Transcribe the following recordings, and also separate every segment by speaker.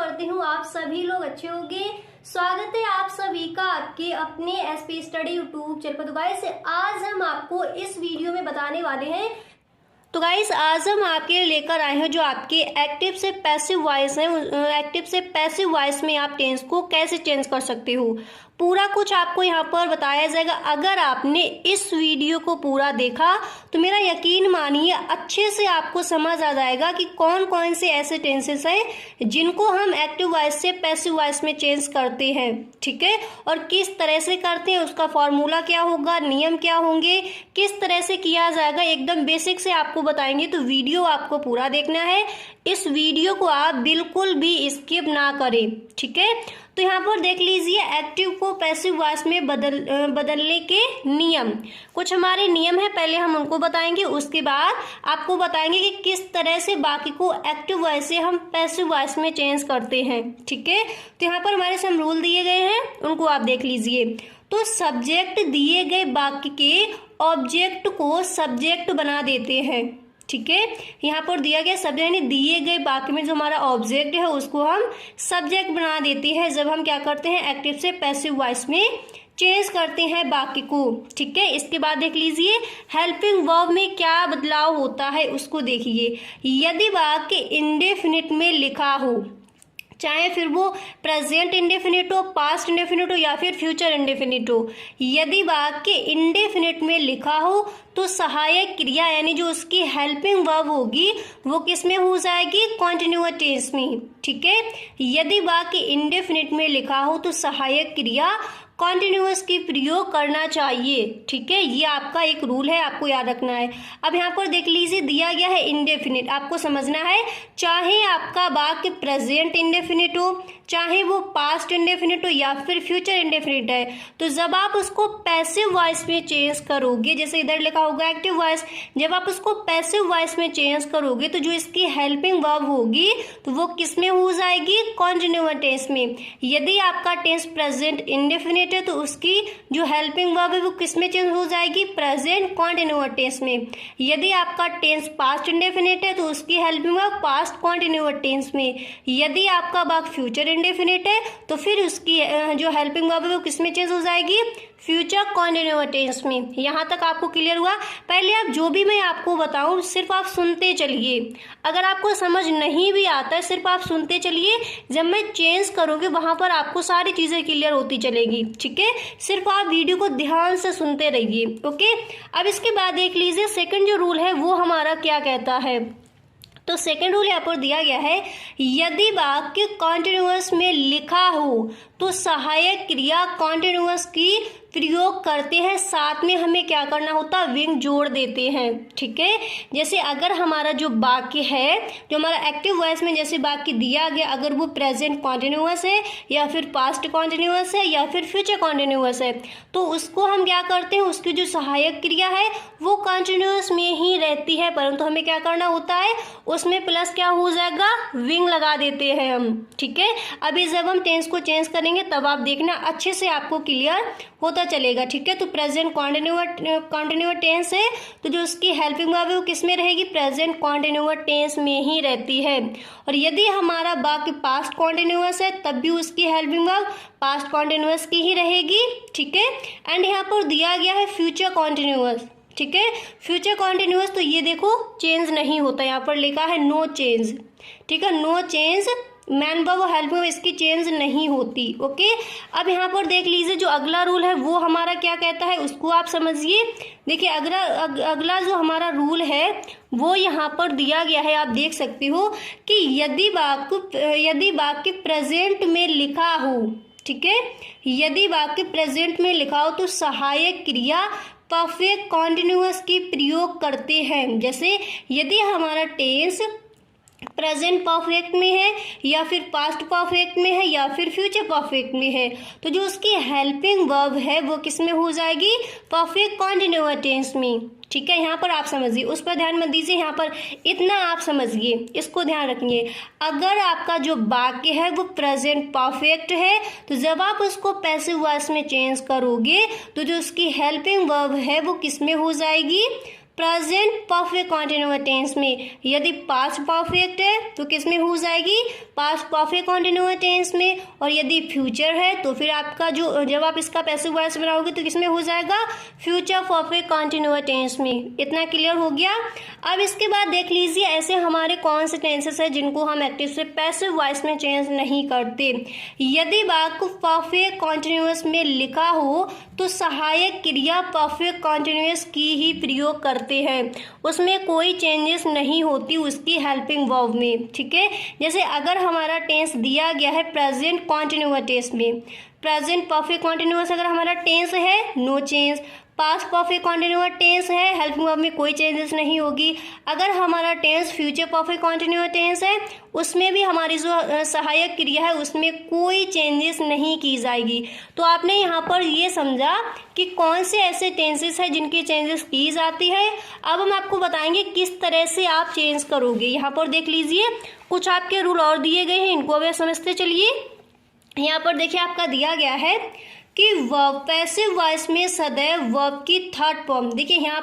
Speaker 1: करती हूँ आप सभी लोग अच्छे होंगे। स्वागत है आप सभी का आपके अपने एसपी स्टडी यूट्यूब चैनल पर। तो गाइस आज हम आपको इस वीडियो में बताने वाले हैं। तो गाइस आज हम आपके लिए लेकर आए हैं जो आपके एक्टिव से पैसिव वॉइस है। एक्टिव से पैसिव वॉइस में आप टेंस को कैसे चेंज कर सकते हो, पूरा कुछ आपको यहाँ पर बताया जाएगा। अगर आपने इस वीडियो को पूरा देखा तो मेरा यकीन मानिए अच्छे से आपको समझ आ जाएगा कि कौन कौन से ऐसे टेंसेस हैं जिनको हम एक्टिव वॉइस से पैसिव वॉइस में चेंज करते हैं, ठीक है, और किस तरह से करते हैं, उसका फॉर्मूला क्या होगा, नियम क्या होंगे, किस तरह से किया जाएगा, एकदम बेसिक से आपको बताएंगे। तो वीडियो आपको पूरा देखना है, इस वीडियो को आप बिल्कुल भी स्किप ना करें, ठीक है। तो यहाँ पर देख लीजिए एक्टिव को पैसिव वॉइस में बदलने के नियम। कुछ हमारे नियम है, पहले हम उनको बताएंगे, उसके बाद आपको बताएंगे कि किस तरह से बाकी को एक्टिव वॉइस से हम पैसिव वॉइस में चेंज करते हैं, ठीक है। तो यहाँ पर हमारे सम रूल दिए गए हैं, उनको आप देख लीजिए। तो सब्जेक्ट दिए गए वाक्य के ऑब्जेक्ट को सब्जेक्ट बना देते हैं, ठीक है। यहाँ पर दिया गया सब्जेक्ट यानी दिए गए वाक्य में जो हमारा ऑब्जेक्ट है उसको हम सब्जेक्ट बना देते हैं जब हम क्या करते हैं एक्टिव से पैसिव वॉइस में चेंज करते हैं वाक्य को, ठीक है। इसके बाद देख लीजिए हेल्पिंग वर्ब में क्या बदलाव होता है उसको देखिए। यदि वाक्य इंडेफिनिट में लिखा हो, चाहे फिर वो प्रेजेंट इंडेफिनिट हो, पास्ट इंडेफिनिट हो या फिर फ्यूचर इंडेफिनिट हो, यदि वाक्य इंडेफिनिट में लिखा हो तो सहायक क्रिया यानी जो उसकी हेल्पिंग वर्ब होगी वो किस में हो जाएगी, कॉन्टिन्यूअस टेंस में, ठीक है। यदि वाक्य इंडेफिनिट में लिखा हो तो सहायक क्रिया कॉन्टिन्यूअस की प्रयोग करना चाहिए, ठीक है। ये आपका एक रूल है, आपको याद रखना है। अब यहाँ पर देख लीजिए दिया गया है इंडेफिनिट, आपको समझना है चाहे आपका वाक्य प्रेजेंट इंडेफिनिट हो, चाहे वो पास्ट इंडेफिनिट हो या फिर फ्यूचर इंडेफिनिट है, तो जब आप उसको पैसिव वॉइस में चेंज करोगे, जैसे इधर लिखा होगा एक्टिव वॉइस, जब आप उसको पैसिव वॉइस में चेंज करोगे तो जो इसकी हेल्पिंग वर्ब होगी तो वो किस में हो जाएगी, कॉन्टिन्यूअस टेंस में। यदि आपका टेंस प्रेजेंट इंडेफिनिट है तो उसकी जो हेल्पिंग वर्ब है वो किस में चेंज हो जाएगी, प्रेजेंट कॉन्टिन्यूअस टेंस में। यदि आपका टेंस पास्ट इंडेफिनिट है तो उसकी helping verb past continuous tense में। यदि आपका वाक्य फ्यूचर इंडेफिनिट है तो फिर उसकी जो हेल्पिंग वर्ब है वो किस में चेंज हो जाएगी, फ्यूचर कॉन्टिन्यूअस टेंस में। यहाँ तक आपको क्लियर हुआ। पहले आप जो भी मैं आपको बताऊं सिर्फ आप सुनते चलिए, अगर आपको समझ नहीं भी आता है सिर्फ आप सुनते चलिए, जब मैं चेंज करूंगी वहां पर आपको सारी चीजें क्लियर होती चलेगी, ठीक है। सिर्फ आप वीडियो को ध्यान से सुनते रहिए, ओके। अब इसके बाद देख लीजिए सेकंड जो रूल है वो हमारा क्या कहता है। तो सेकंड रूल यहाँ पर दिया गया है यदि वाक्य कॉन्टिन्यूअस में लिखा हो तो सहायक क्रिया कॉन्टिन्यूअस की प्रयोग करते हैं, साथ में हमें क्या करना होता है, विंग जोड़ देते हैं, ठीक है। जैसे अगर हमारा जो वाक्य है जो हमारा एक्टिव वॉइस में जैसे वाक्य दिया गया, अगर वो प्रेजेंट कॉन्टिन्यूअस है या फिर पास्ट कॉन्टिन्यूअस है या फिर फ्यूचर कॉन्टिन्यूअस है, तो उसको हम क्या करते हैं, उसकी जो सहायक क्रिया है वो कॉन्टिन्यूअस में ही रहती है, परंतु हमें क्या करना होता है उसमें प्लस क्या हो जाएगा, विंग लगा देते हैं हम, ठीक है। अभी जब हम टेंस को चेंज करेंगे तब आप देखना अच्छे से आपको क्लियर होता चलेगा, ठीक है। तो प्रेजेंट कॉन्टिन्यूअस टेंस है तो जो उसकी हेल्पिंग वर्ब है वो किस में रहेगी, प्रेजेंट कॉन्टिन्यूअस टेंस में ही रहती है। और यदि हमारा वाक्य पास्ट कॉन्टिन्यूअस है तब भी उसकी हेल्पिंग वर्ब पास्ट कॉन्टिन्यूअस की ही रहेगी, ठीक है। एंड यहाँ पर दिया गया है फ्यूचर कॉन्टिन्यूअस, ठीक है। फ्यूचर कॉन्टिन्यूअस तो ये देखो चेंज नहीं होता, यहाँ पर लिखा है नो चेंज, ठीक है, नो चेंज, मैन वर्ब और हेल्पिंग वर्ब इसकी चेंज नहीं होती, ओके। अब यहाँ पर देख लीजिए जो अगला रूल है वो हमारा क्या कहता है उसको आप समझिए। देखिए अगला जो हमारा रूल है वो यहाँ पर दिया गया है, आप देख सकते हो कि यदि वाक्य प्रेजेंट में लिखा हो, ठीक है, यदि वाक्य प्रेजेंट में लिखा हो तो सहायक क्रिया परफेक्ट कॉन्टिन्यूअस की प्रयोग करते हैं। जैसे यदि हमारा टेंस प्रेजेंट परफेक्ट में है या फिर पास्ट परफेक्ट में है या फिर फ्यूचर परफेक्ट में है, तो जो उसकी हेल्पिंग वर्ब है वो किस में हो जाएगी, परफेक्ट कॉन्टिन्यूअस टेंस में, ठीक है। यहाँ पर आप समझिए, उस पर ध्यान मत दीजिए, यहाँ पर इतना आप समझिए, इसको ध्यान रखिए। अगर आपका जो वाक्य है वो प्रेजेंट परफेक्ट है तो जब आप उसको पैसिव वॉइस में चेंज करोगे तो जो उसकी हेल्पिंग वर्ब है वो किस में हो जाएगी, प्रेजेंट परफेक्ट कॉन्टिन्यूअस टेंस में। यदि पास्ट परफेक्ट है तो किस में हो जाएगी, पास्ट परफेक्ट कॉन्टिन्यूअस टेंस में। और यदि फ्यूचर है तो फिर आपका जो जब आप इसका पैसिव वॉइस बनाओगे तो किस में हो जाएगा, फ्यूचर परफेक्ट कॉन्टिन्यूअस टेंस में। इतना क्लियर हो गया। अब इसके बाद देख लीजिए ऐसे हमारे कौन से टेंसेस है जिनको हम एक्टिव से पैसिव वॉइस में चेंज नहीं करते। यदि वाक्य परफेक्ट कॉन्टिन्यूअस में लिखा हो तो सहायक क्रिया परफेक्ट कॉन्टिन्यूअस की ही प्रयोग करते हैं, उसमें कोई चेंजेस नहीं होती उसकी हेल्पिंग वर्ब में। ठीक है, जैसे अगर हमारा टेंस दिया गया है प्रेजेंट कॉन्टिन्यूअस टेंस में, प्रेजेंट परफेक्ट कॉन्टिन्यूअस अगर हमारा टेंस है no change, past perfect continuous tense है हेल्पिंग वर्ब में कोई चेंजेस नहीं होगी। अगर हमारा tense future perfect continuous tense है उसमें भी हमारी जो सहायक क्रिया है उसमें कोई चेंजेस नहीं की जाएगी। तो आपने यहाँ पर ये समझा कि कौन से ऐसे टेंसेस है जिनकी चेंजेस की जाती है। अब हम आपको बताएंगे किस तरह से आप चेंज करोगे। यहाँ पर देख लीजिए कुछ आपके रूल और दिए गए हैं, इनको अब समझते चलिए। यहाँ पर देखिए आपका दिया गया है कि वर्ब पैसिव वॉइस में सदैव वर्ब की थर्ड फॉर्म, देखिए यहाँ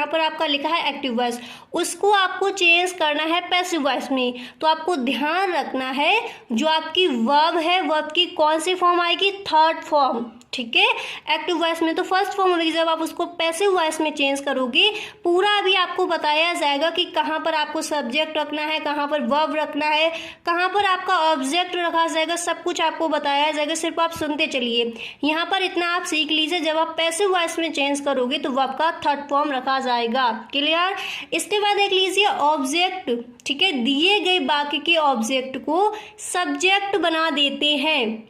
Speaker 1: पर आपका लिखा है एक्टिव वॉइस, उसको आपको चेंज करना है पैसिव वॉइस में। तो आपको ध्यान रखना है जो आपकी वर्ब है वर्ब की कौन सी फॉर्म आएगी, थर्ड फॉर्म। ठीक है, एक्टिव वॉइस में तो फर्स्ट फॉर्म होगी। जब आप उसको पैसिव वॉइस में चेंज करोगे पूरा अभी आपको बताया जाएगा कि कहाँ पर आपको सब्जेक्ट रखना है, कहाँ पर वर्ब रखना है, कहाँ पर आपका ऑब्जेक्ट रखा जाएगा, सब कुछ आपको बताया जाएगा, सिर्फ आप सुनते चलिए। यहाँ पर इतना आप सीख लीजिए, जब आप पैसिव वॉइस में चेंज करोगे तो वर्ब का थर्ड फॉर्म रखा जाएगा। क्लियर। इसके बाद देख लीजिए ऑब्जेक्ट, ठीक है, दिए गए वाक्य के ऑब्जेक्ट को सब्जेक्ट बना देते हैं।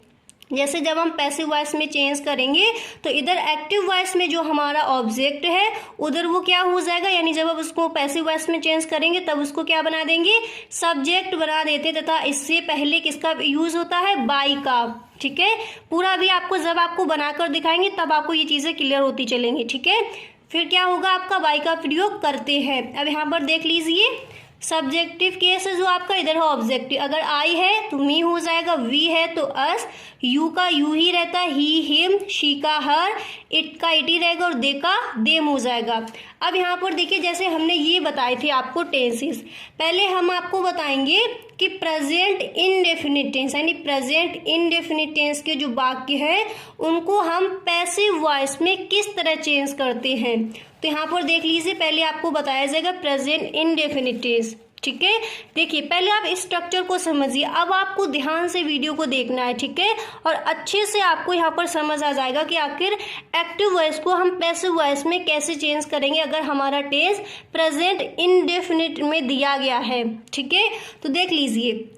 Speaker 1: जैसे जब हम पैसिव वॉइस में चेंज करेंगे तो इधर एक्टिव वॉइस में जो हमारा ऑब्जेक्ट है उधर वो क्या हो जाएगा, यानी जब आप उसको पैसिव वॉइस में चेंज करेंगे तब उसको क्या बना देंगे, सब्जेक्ट बना देते, तथा इससे पहले किसका यूज होता है, बाई का। ठीक है, पूरा भी आपको जब आपको बनाकर दिखाएंगे तब आपको ये चीजें क्लियर होती चलेंगी। ठीक है, फिर क्या होगा, आपका बाई का प्रयोग करते हैं। अब यहाँ पर देख लीजिए सब्जेक्टिव केस है जो आपका, इधर है ऑब्जेक्टिव। अगर आई है तो मी हो जाएगा, वी है तो अस, यू का यू ही रहता है, ही हिम, शी का हर, इट का इट ही रहेगा और दे का देम हो जाएगा। अब यहाँ पर देखिए जैसे हमने ये बताए थे आपको टेंसेस, पहले हम आपको बताएंगे कि प्रेजेंट इनडेफिनिट टेंस यानी प्रेजेंट इनडेफिनिट टेंस के जो वाक्य है उनको हम पैसिव वॉइस में किस तरह चेंज करते हैं। तो यहाँ पर देख लीजिए पहले आपको बताया जाएगा प्रेजेंट इनडेफिनिट टेंस। ठीक है, देखिए पहले आप इस स्ट्रक्चर को समझिए, अब आपको ध्यान से वीडियो को देखना है। ठीक है, और अच्छे से आपको यहाँ पर समझ आ जाएगा कि आखिर एक्टिव वॉइस को हम पैसिव वॉइस में कैसे चेंज करेंगे अगर हमारा टेंस प्रेजेंट इनडेफिनिट में दिया गया है। ठीक है, तो देख लीजिए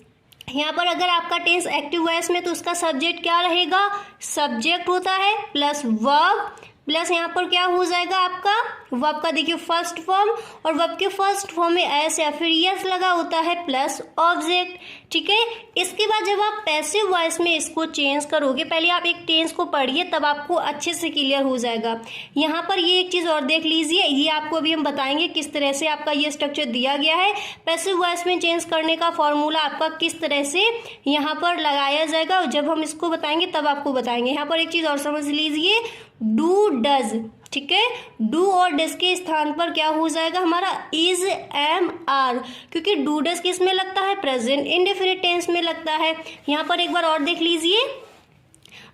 Speaker 1: यहाँ पर अगर आपका टेंस एक्टिव वॉइस में तो उसका सब्जेक्ट क्या रहेगा, सब्जेक्ट होता है प्लस वर्ब प्लस यहाँ पर क्या हो जाएगा आपका वर्ब का, देखिए फर्स्ट फॉर्म, और वर्ब के फर्स्ट फॉर्म में एस या फिर यस लगा होता है प्लस ऑब्जेक्ट। ठीक है, इसके बाद जब आप पैसिव वॉइस में इसको चेंज करोगे, पहले आप एक टेंस को पढ़िए तब आपको अच्छे से क्लियर हो जाएगा। यहाँ पर ये एक चीज और देख लीजिए, ये आपको अभी हम बताएंगे किस तरह से आपका ये स्ट्रक्चर दिया गया है, पैसिव वॉइस में चेंज करने का फॉर्मूला आपका किस तरह से यहाँ पर लगाया जाएगा, और जब हम इसको बताएंगे तब आपको बताएंगे। यहाँ पर एक चीज और समझ लीजिए, डू डज। ठीक है, डू और डज के स्थान पर क्या हो जाएगा हमारा, इज एम आर, क्योंकि डू डज किस में लगता है, प्रेजेंट इंडेफिनिट टेंस में लगता है। यहाँ पर एक बार और देख लीजिए,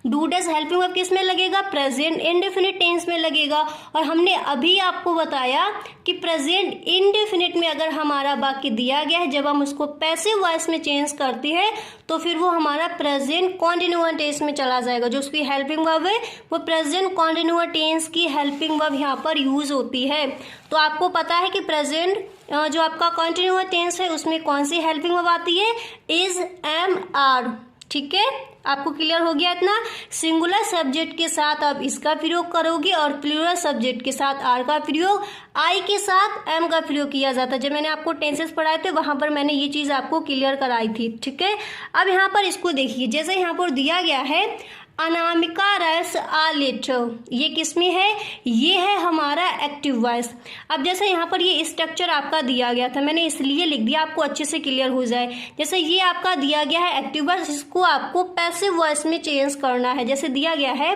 Speaker 1: डू डज हेल्पिंग वर्ब किस में लगेगा, प्रेजेंट इंडेफिनिट टेंस में लगेगा। और हमने अभी आपको बताया कि प्रेजेंट इंडेफिनिट में अगर हमारा वाक्य दिया गया है, जब हम उसको पैसिव वॉइस में चेंज करते हैं तो फिर वो हमारा प्रेजेंट कॉन्टिन्यूअस टेंस में चला जाएगा। जो उसकी हेल्पिंग वर्ब है वो प्रेजेंट कॉन्टिन्यूअस टेंस की हेल्पिंग वर्ब यहाँ पर यूज होती है। तो आपको पता है कि प्रेजेंट जो आपका कॉन्टिन्यूअस टेंस है उसमें कौन सी हेल्पिंग वर्ब आती है, इज एम आर। ठीक है, आपको क्लियर हो गया इतना। सिंगुलर सब्जेक्ट के साथ आप इसका प्रयोग करोगे और प्लूरल सब्जेक्ट के साथ आर का प्रयोग, आई के साथ एम का प्रयोग किया जाता है। जब मैंने आपको टेंसेस पढ़ाए थे वहां पर मैंने ये चीज आपको क्लियर कराई थी। ठीक है, अब यहाँ पर इसको देखिए, जैसे यहाँ पर दिया गया है अनामिका रस आ लेटर, ये किसमें है, ये है हमारा एक्टिव वॉइस। अब जैसे यहाँ पर ये स्ट्रक्चर आपका दिया गया था, मैंने इसलिए लिख दिया आपको अच्छे से क्लियर हो जाए। जैसे ये आपका दिया गया है एक्टिव वॉइस, इसको आपको पैसिव वॉइस में चेंज करना है। जैसे दिया गया है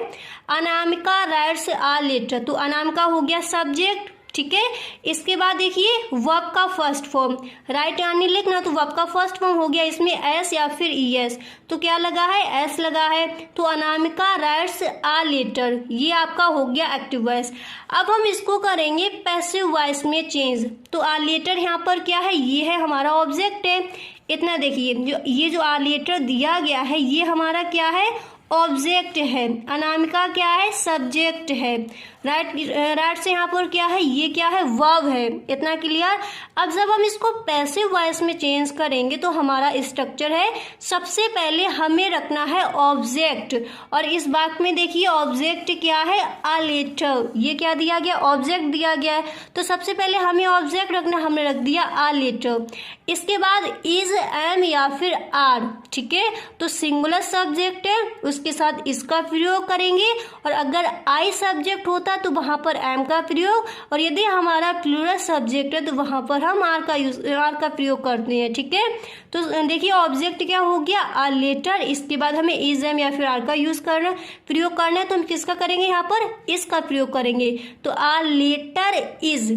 Speaker 1: अनामिका राइट्स आ लेटर, तो अनामिका हो गया सब्जेक्ट, ठीक है। इसके बाद देखिए वर्ब का फर्स्ट फॉर्म, राइट यार नहीं लिखना, तो वर्ब का फर्स्ट फॉर्म हो गया इसमें एस या फिर ईएस, तो क्या लगा है, एस लगा है। तो अनामिका राइट्स आ लेटर, ये आपका हो गया एक्टिव वॉइस। अब हम इसको करेंगे पैसिव वॉइस में चेंज। तो आ लेटर यहाँ पर क्या है, ये है हमारा ऑब्जेक्ट है। इतना देखिए ये जो आ लेटर दिया गया है ये हमारा क्या है, ऑब्जेक्ट है। अनामिका क्या है, सब्जेक्ट है। राइट से यहाँ पर क्या है, ये क्या है, वर्ब है। इतना क्लियर। अब जब हम इसको पैसिव वॉइस में चेंज करेंगे तो हमारा स्ट्रक्चर है, सबसे पहले हमें रखना है ऑब्जेक्ट। और इस बात में देखिए ऑब्जेक्ट क्या है, अ लेटर, ये क्या दिया गया, ऑब्जेक्ट दिया गया है। तो सबसे पहले हमें ऑब्जेक्ट रखना, हमने रख दिया अ लेटर। इसके बाद इज, एम या फिर आर, ठीक है। तो सिंगुलर सब्जेक्ट है, उसके साथ इसका प्रयोग करेंगे। और अगर आई सब्जेक्ट होता तो वहां पर एम का प्रयोग, और यदि हमारा प्लूरल सब्जेक्ट है तो वहां पर हम आर का प्रयोग करते हैं, ठीक है। तो देखिए ऑब्जेक्ट क्या हो गया, अ लेटर। इसके बाद हमें इज, एम या फिर आर का प्रयोग करना है, तो हम किसका करेंगे, यहाँ पर इसका प्रयोग करेंगे। तो अ लेटर इज,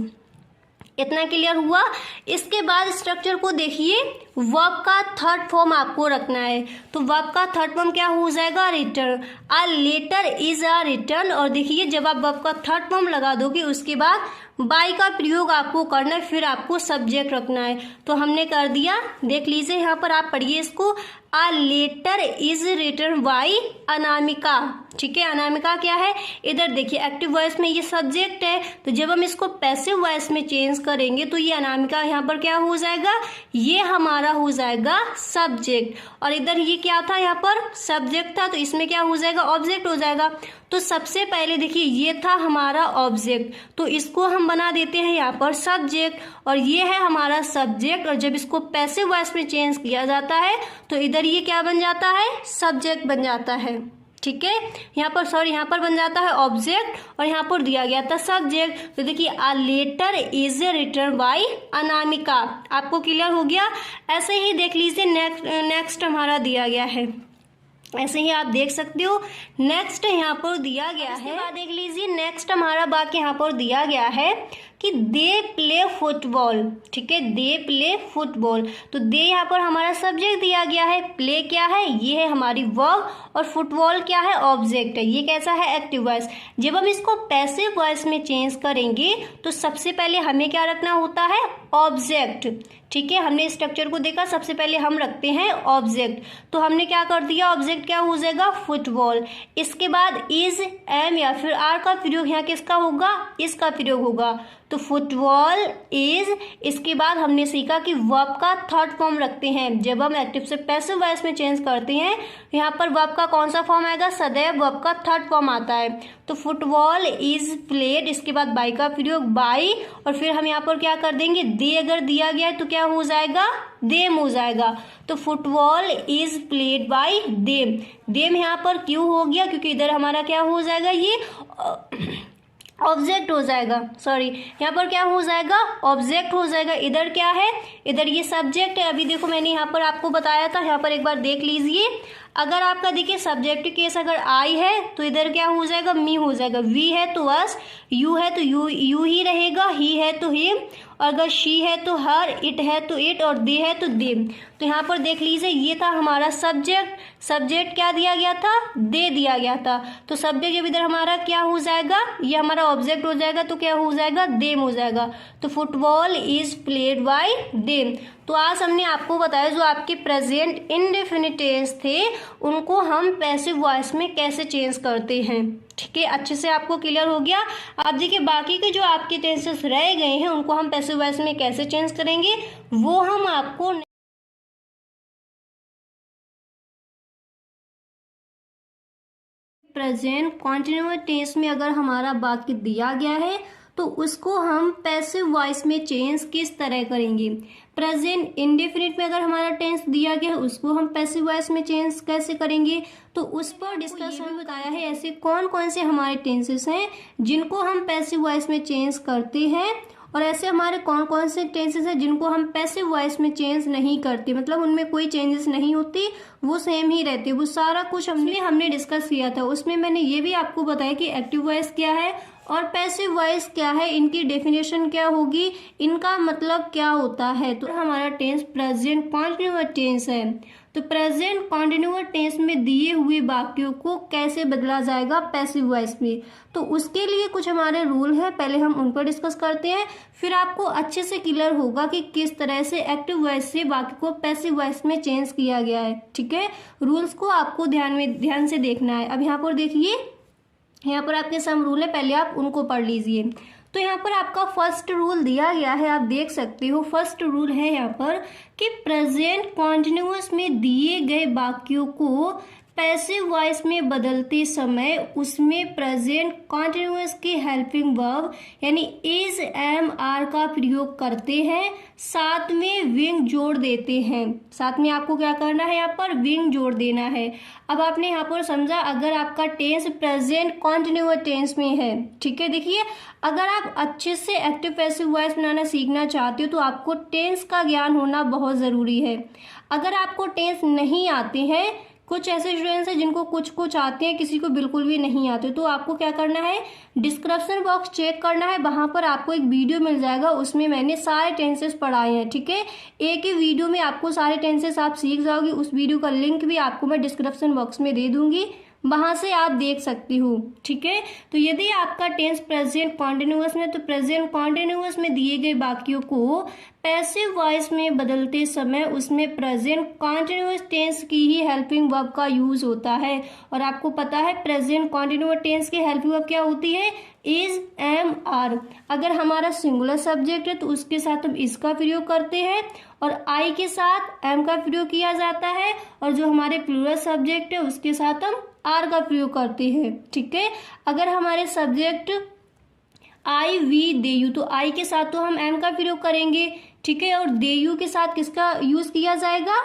Speaker 1: इतना क्लियर हुआ। इसके बाद स्ट्रक्चर को देखिए, वर्ब का थर्ड फॉर्म आपको रखना है। तो वर्ब का थर्ड फॉर्म क्या हो जाएगा, written. A letter is a written. और देखिए जब आप वर्ब का थर्ड फॉर्म लगा दोगे उसके बाद बाई का प्रयोग आपको करना है, फिर आपको सब्जेक्ट रखना है। तो हमने कर दिया, देख लीजिए यहाँ पर, आप पढ़िए इसको। A letter is written by Anamika, ठीक है। अनामिका क्या है, इधर देखिए एक्टिव वॉइस में ये सब्जेक्ट है, तो जब हम इसको पैसिव वॉइस में चेंज करेंगे तो ये अनामिका यहाँ पर क्या हो जाएगा, ये हमारा हो जाएगा सब्जेक्ट। और इधर ये क्या था, यहाँ पर सब्जेक्ट था, तो इसमें क्या हो जाएगा, ऑब्जेक्ट हो जाएगा। तो सबसे पहले देखिए ये था हमारा ऑब्जेक्ट, तो इसको हम बना देते हैं यहाँ पर सब्जेक्ट, और ये है हमारा सब्जेक्ट। और जब इसको पैसिव वॉइस में चेंज किया जाता है तो इधर ये क्या बन जाता है, सब्जेक्ट बन जाता है, ठीक है। यहाँ पर बन जाता है ऑब्जेक्ट, और यहाँ पर दिया गया था सब्जेक्ट। तो देखिए a letter is written by Anamika, आपको क्लियर हो गया। ऐसे ही देख लीजिए नेक्स्ट हमारा दिया गया है, ऐसे ही आप देख सकते हो। नेक्स्ट यहाँ पर दिया गया है, देख लीजिए नेक्स्ट हमारा वाक्य यहाँ पर दिया गया है कि दे प्ले फुटबॉल, ठीक है, दे प्ले फुटबॉल। तो दे यहाँ पर हमारा सब्जेक्ट दिया गया है, प्ले क्या है, ये है हमारी वर्ब, और फुटबॉल क्या है, ऑब्जेक्ट है। ये कैसा है, एक्टिव वॉइस। जब हम इसको पैसिव वॉइस में चेंज करेंगे तो सबसे पहले हमें क्या रखना होता है, ऑब्जेक्ट, ठीक है। हमने स्ट्रक्चर को देखा, सबसे पहले हम रखते हैं ऑब्जेक्ट, तो हमने क्या कर दिया, ऑब्जेक्ट क्या हो जाएगा, फुटबॉल। इसके बाद इज, एम या फिर आर का प्रयोग यहाँ किसका होगा, इसका प्रयोग होगा। तो फुटबॉल इज। इसके बाद हमने सीखा कि वर्ब का थर्ड फॉर्म रखते हैं, जब हम एक्टिव से पैसिव वॉइस में चेंज करते हैं यहाँ पर वर्ब का कौन सा फॉर्म आएगा, सदैव वर्ब का थर्ड फॉर्म आता है। तो फुटबॉल इज प्लेड, इसके बाद बाई का प्रयोग बाई, और फिर हम यहाँ पर क्या कर देंगे, दे अगर दिया गया है तो क्या हो जाएगा, देम हो जाएगा। तो football is played by them. Them यहाँ पर क्यों हो गया, क्योंकि इधर हमारा क्या हो जाएगा, ये ऑब्जेक्ट हो जाएगा, सॉरी यहाँ पर क्या हो जाएगा, ऑब्जेक्ट हो जाएगा। इधर क्या है, इधर ये सब्जेक्ट है। अभी देखो मैंने यहाँ पर आपको बताया था, यहाँ पर एक बार देख लीजिए। अगर आपका देखिए सब्जेक्ट केस अगर आई है तो इधर क्या हो जाएगा, मी हो जाएगा। वी है तो अस, यू है तो यू ही रहेगा, ही है तो हिम, और अगर शी है तो हर, इट है तो इट, और दे है तो देम। तो यहाँ पर देख लीजिए ये था हमारा सब्जेक्ट। सब्जेक्ट क्या दिया गया था, दे दिया गया था। तो सब्जेक्ट जब इधर हमारा क्या हो जाएगा, ये हमारा ऑब्जेक्ट हो जाएगा, तो क्या हो जाएगा, देम हो जाएगा। तो football is played by them. तो आज हमने आपको बताया जो आपके प्रेजेंट इंडेफिनिट टेंस थे उनको हम पैसिव वॉइस में कैसे चेंज करते हैं, ठीक है। अच्छे से आपको क्लियर हो गया। अब देखिए बाकी के जो आपके टेंसेस रह गए हैं उनको हम पैसिव वॉइस में कैसे चेंज करेंगे वो हम आपको प्रेजेंट कॉन्टिन्यूअस टेंस में अगर हमारा वाक्य दिया गया है तो उसको हम पैसिव वॉइस में चेंज किस तरह करेंगे। प्रेजेंट इंडेफिनिट में अगर हमारा टेंस दिया गया है उसको हम पैसिव वॉइस में चेंज कैसे करेंगे, तो उस पर डिस्कशन बताया है ऐसे कौन कौन से हमारे टेंसेस हैं जिनको हम पैसिव वॉइस में चेंज करते हैं, और ऐसे हमारे कौन कौन से टेंसेस हैं जिनको हम पैसिव वॉइस में चेंज नहीं करते, मतलब उनमें कोई चेंजेस नहीं होती, वो सेम ही रहती। वो सारा कुछ हमने डिस्कस किया था। उसमें मैंने ये भी आपको बताया कि एक्टिव वॉइस क्या है और पैसिव वॉइस क्या है, इनकी डेफिनेशन क्या होगी, इनका मतलब क्या होता है। तो हमारा टेंस प्रेजेंट कॉन्टिन्यूअस टेंस है। तो प्रेजेंट कॉन्टिन्यूअस टेंस में दिए हुए वाक्यों को कैसे बदला जाएगा पैसिव वॉइस में, तो उसके लिए कुछ हमारे रूल है, पहले हम उन पर डिस्कस करते हैं, फिर आपको अच्छे से क्लियर होगा कि किस तरह से एक्टिव वॉइस से वाक्य को पैसिव वॉइस में चेंज किया गया है। ठीक है, रूल्स को आपको ध्यान से देखना है। अब यहाँ पर देखिए, यहाँ पर आपके सम रूल है, पहले आप उनको पढ़ लीजिए। तो यहाँ पर आपका फर्स्ट रूल दिया गया है, आप देख सकते हो। फर्स्ट रूल है यहाँ पर कि प्रेजेंट कॉन्टिन्यूअस में दिए गए वाक्यों को पैसिव वॉइस में बदलते समय उसमें प्रेजेंट कॉन्टिन्यूअस के हेल्पिंग वर्ब यानी इज, एम, आर का प्रयोग करते हैं, साथ में विंग जोड़ देते हैं। साथ में आपको क्या करना है, यहाँ पर विंग जोड़ देना है। अब आपने यहाँ पर समझा, अगर आपका टेंस प्रेजेंट कॉन्टिन्यूअस टेंस में है, ठीक है, देखिए अगर आप अच्छे से एक्टिव पैसिव वॉइस बनाना सीखना चाहते हो तो आपको टेंस का ज्ञान होना बहुत ज़रूरी है। अगर आपको टेंस नहीं आते हैं, कुछ ऐसे स्टूडेंट्स हैं जिनको कुछ आते हैं, किसी को बिल्कुल भी नहीं आते, तो आपको क्या करना है, डिस्क्रिप्शन बॉक्स चेक करना है, वहां पर आपको एक वीडियो मिल जाएगा, उसमें मैंने सारे टेंसेस पढ़ाए हैं। ठीक है, एक ही वीडियो में आपको सारे टेंसेस आप सीख जाओगे। उस वीडियो का लिंक भी आपको मैं डिस्क्रिप्शन बॉक्स में दे दूंगी, वहां से आप देख सकती हो। ठीक है, तो यदि आपका टेंस प्रेजेंट कॉन्टिन्यूअस में, तो प्रेजेंट कॉन्टिन्यूअस में दिए गए वाक्यों को पैसिव वॉइस में बदलते समय उसमें प्रेजेंट कॉन्टिन्यूअस टेंस की ही हेल्पिंग वर्ब का यूज होता है। और आपको पता है प्रेजेंट कॉन्टिन्यूअस टेंस की हेल्पिंग वर्ब क्या होती है, इज, एम, आर। अगर हमारा सिंगुलर सब्जेक्ट है तो उसके साथ हम इसका प्रयोग करते हैं, और आई के साथ एम का प्रयोग किया जाता है, और जो हमारे प्लूरल सब्जेक्ट है उसके साथ हम आर का प्रयोग करते हैं। ठीक है, अगर हमारे subject I, we, they, you, तो आई के साथ तो हम एम का प्रयोग करेंगे। ठीक है, और दे, यू के साथ किसका यूज किया जाएगा,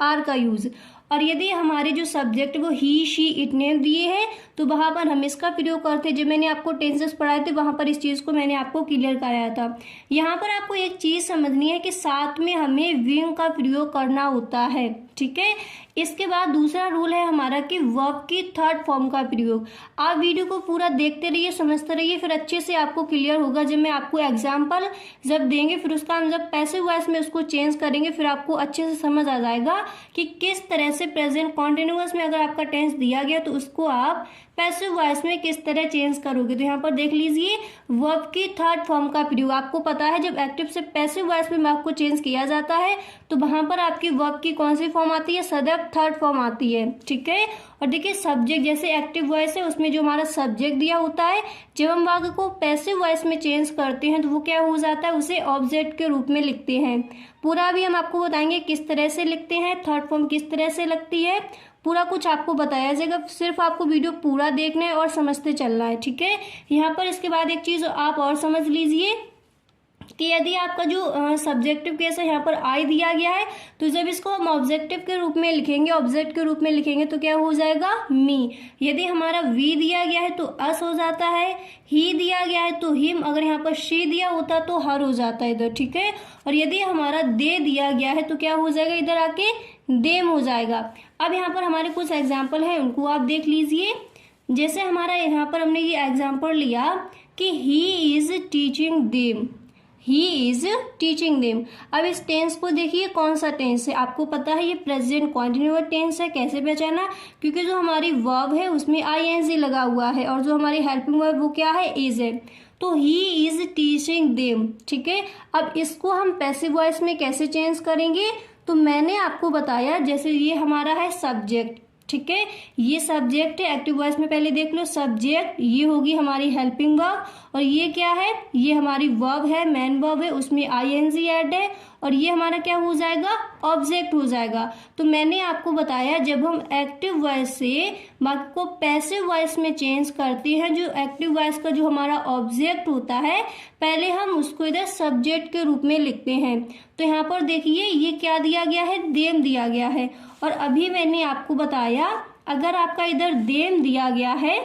Speaker 1: आर का यूज। और यदि हमारे जो सब्जेक्ट वो ही, शी, इट, नेम दिए हैं तो वहां पर हम इसका प्रयोग करते हैं। जब मैंने आपको टेंसेस पढ़ाए थे वहां पर इस चीज को मैंने आपको क्लियर कराया था। यहाँ पर आपको एक चीज समझनी है कि साथ में हमें विंग का प्रयोग करना होता है। ठीक है, इसके बाद दूसरा रूल है हमारा कि वर्ब की थर्ड फॉर्म का प्रयोग। आप वीडियो को पूरा देखते रहिए, समझते रहिए, फिर अच्छे से आपको क्लियर होगा। जब मैं आपको एग्जाम्पल जब देंगे, फिर उसका हम जब पैसिव वॉइस में उसको चेंज करेंगे, फिर आपको अच्छे से समझ आ जाएगा कि किस तरह से प्रेजेंट कॉन्टिन्यूअस में अगर आपका टेंस दिया गया तो उसको आप पैसिव वॉइस में किस तरह चेंज करोगे। तो यहाँ पर देख लीजिए, वर्ब की थर्ड फॉर्म का प्रयोग। आपको पता है जब एक्टिव से पैसिव वॉइस में वर्ब को चेंज किया जाता है तो वहां पर आपकी वर्ब की कौन सी फॉर्म आती है, सदैव थर्ड फॉर्म आती है। ठीक है, और देखिए सब्जेक्ट, जैसे एक्टिव वॉइस है उसमें जो हमारा सब्जेक्ट दिया होता है, जब हम वाक्य को पैसिव वॉइस में चेंज करते हैं तो वो क्या हो जाता है, उसे ऑब्जेक्ट के रूप में लिखते हैं। पूरा भी हम आपको बताएंगे किस तरह से लिखते हैं, थर्ड फॉर्म किस तरह से लगती है, पूरा कुछ आपको बताया जाएगा। सिर्फ आपको वीडियो पूरा देखना है और समझते चलना है। ठीक है, यहाँ पर इसके बाद एक चीज आप और समझ लीजिए कि यदि आपका जो सब्जेक्टिव केस है, यहाँ पर आई दिया गया है, तो जब इसको हम ऑब्जेक्टिव के रूप में लिखेंगे, ऑब्जेक्ट के रूप में लिखेंगे तो क्या हो जाएगा, मी। यदि हमारा वी दिया गया है तो अस हो जाता है, ही दिया गया है तो हिम, अगर यहाँ पर शी दिया होता तो हर हो जाता है इधर। ठीक है, और यदि हमारा दे दिया गया है तो क्या हो जाएगा, इधर आके देम हो जाएगा। अब यहाँ पर हमारे कुछ एग्जाम्पल है, उनको आप देख लीजिए। जैसे हमारा यहाँ पर हमने ये एग्जाम्पल लिया कि he is teaching them, he is teaching them. अब इस टेंस को देखिए कौन सा टेंस है, आपको पता है ये प्रेजेंट कॉन्टिन्यूअस टेंस है। कैसे पहचाना, क्योंकि जो हमारी वर्ब है उसमें आईएनजी लगा हुआ है और जो हमारी हेल्पिंग वर्ब वो क्या है, इज है। तो ही इज टीचिंग देम। ठीक है, अब इसको हम पैसिव वॉइस में कैसे चेंज करेंगे, तो मैंने आपको बताया, जैसे ये हमारा है सब्जेक्ट। ठीक है, ये सब्जेक्ट है, एक्टिव वॉइस में पहले देख लो, सब्जेक्ट, ये होगी हमारी हेल्पिंग वर्ब, और ये क्या है, ये हमारी वर्ब है, मेन वर्ब है, उसमें आईएनजी ऐड है, और ये हमारा क्या हो जाएगा, ऑब्जेक्ट हो जाएगा। तो मैंने आपको बताया जब हम एक्टिव वॉइस से वाक्य को पैसिव वॉइस में चेंज करते हैं, जो एक्टिव वॉइस का जो हमारा ऑब्जेक्ट होता है, पहले हम उसको इधर सब्जेक्ट के रूप में लिखते हैं। तो यहाँ पर देखिए ये क्या दिया गया है, देम दिया गया है। और अभी मैंने आपको बताया अगर आपका इधर देम दिया गया है,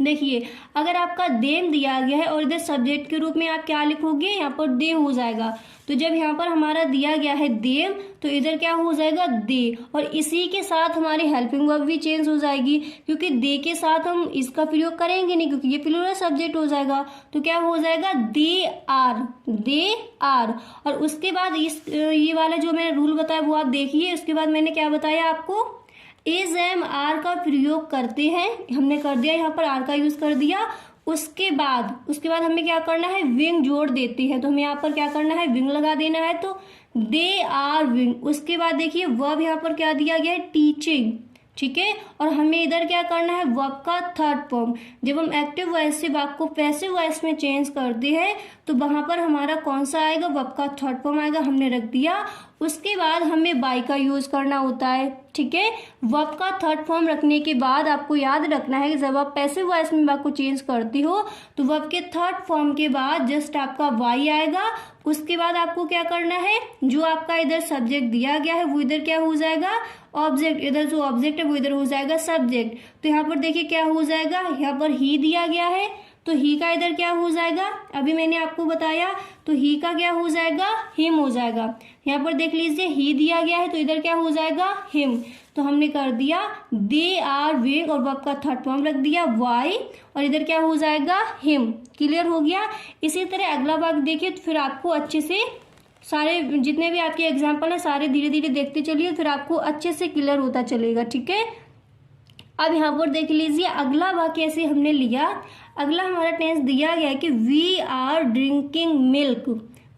Speaker 1: देखिए अगर आपका देम दिया गया है और इधर सब्जेक्ट के रूप में आप क्या लिखोगे, यहाँ पर दे हो जाएगा। तो जब यहाँ पर हमारा दिया गया है देम तो इधर क्या हो जाएगा, दे। और इसी के साथ हमारी हेल्पिंग वर्ब भी चेंज हो जाएगी, क्योंकि दे के साथ हम इसका प्रयोग करेंगे नहीं, क्योंकि ये प्लूरल सब्जेक्ट हो जाएगा। तो क्या हो जाएगा, दे आर, दे आर। और उसके बाद ये वाला जो मैंने रूल बताया वो आप देखिए। उसके बाद मैंने क्या बताया आपको, इज एम आर का प्रयोग करते हैं, हमने कर दिया, यहाँ पर आर का यूज कर दिया। उसके बाद हमें क्या करना है, विंग जोड़ देती है। तो हमें यहाँ पर क्या करना है, विंग लगा देना है। तो दे आर विंग। उसके बाद देखिए वर्ब यहाँ पर क्या दिया गया है, टीचिंग, ठीक है। और हमें इधर क्या करना है, वर्ब का थर्ड फॉर्म। जब हम एक्टिव वॉइस से वर्ब को पैसिव वॉइस में चेंज करते हैं तो वहां पर हमारा कौन सा आएगा, वर्ब का थर्ड फॉर्म आएगा, हमने रख दिया। उसके बाद हमें बाय का यूज करना होता है, ठीक है। वर्ब का थर्ड फॉर्म रखने के बाद आपको याद रखना है कि जब आप पैसिव वॉइस में वर्ब को चेंज करती हो तो वर्ब के थर्ड फॉर्म के बाद जस्ट आपका वाई आएगा। उसके बाद आपको क्या करना है, जो आपका इधर सब्जेक्ट दिया गया है वो इधर क्या हो जाएगा, ऑब्जेक्ट। इधर जो ऑब्जेक्ट है वो इधर हो जाएगा सब्जेक्ट। तो यहाँ पर देखिए क्या हो जाएगा, यहाँ पर ही दिया गया है तो ही का इधर क्या हो जाएगा, अभी मैंने आपको बताया। तो ही का क्या हो जाएगा, हिम हो जाएगा। यहाँ पर देख लीजिए ही दिया गया है तो इधर क्या हो जाएगा, हिम। तो हमने कर दिया दे आर विंग और वर्ब का थर्ड फॉर्म रख दिया वाई, और इधर क्या हो जाएगा, हिम। क्लियर हो गया। इसी तरह अगला भाग देखिए तो फिर आपको अच्छे से सारे जितने भी आपके एग्जाम्पल है सारे धीरे धीरे देखते चलिए, फिर आपको अच्छे से क्लियर होता चलेगा, ठीक है। अब यहाँ पर देख लीजिए अगला वाक्य ऐसे हमने लिया। अगला हमारा टेंस दिया गया है कि we are drinking milk,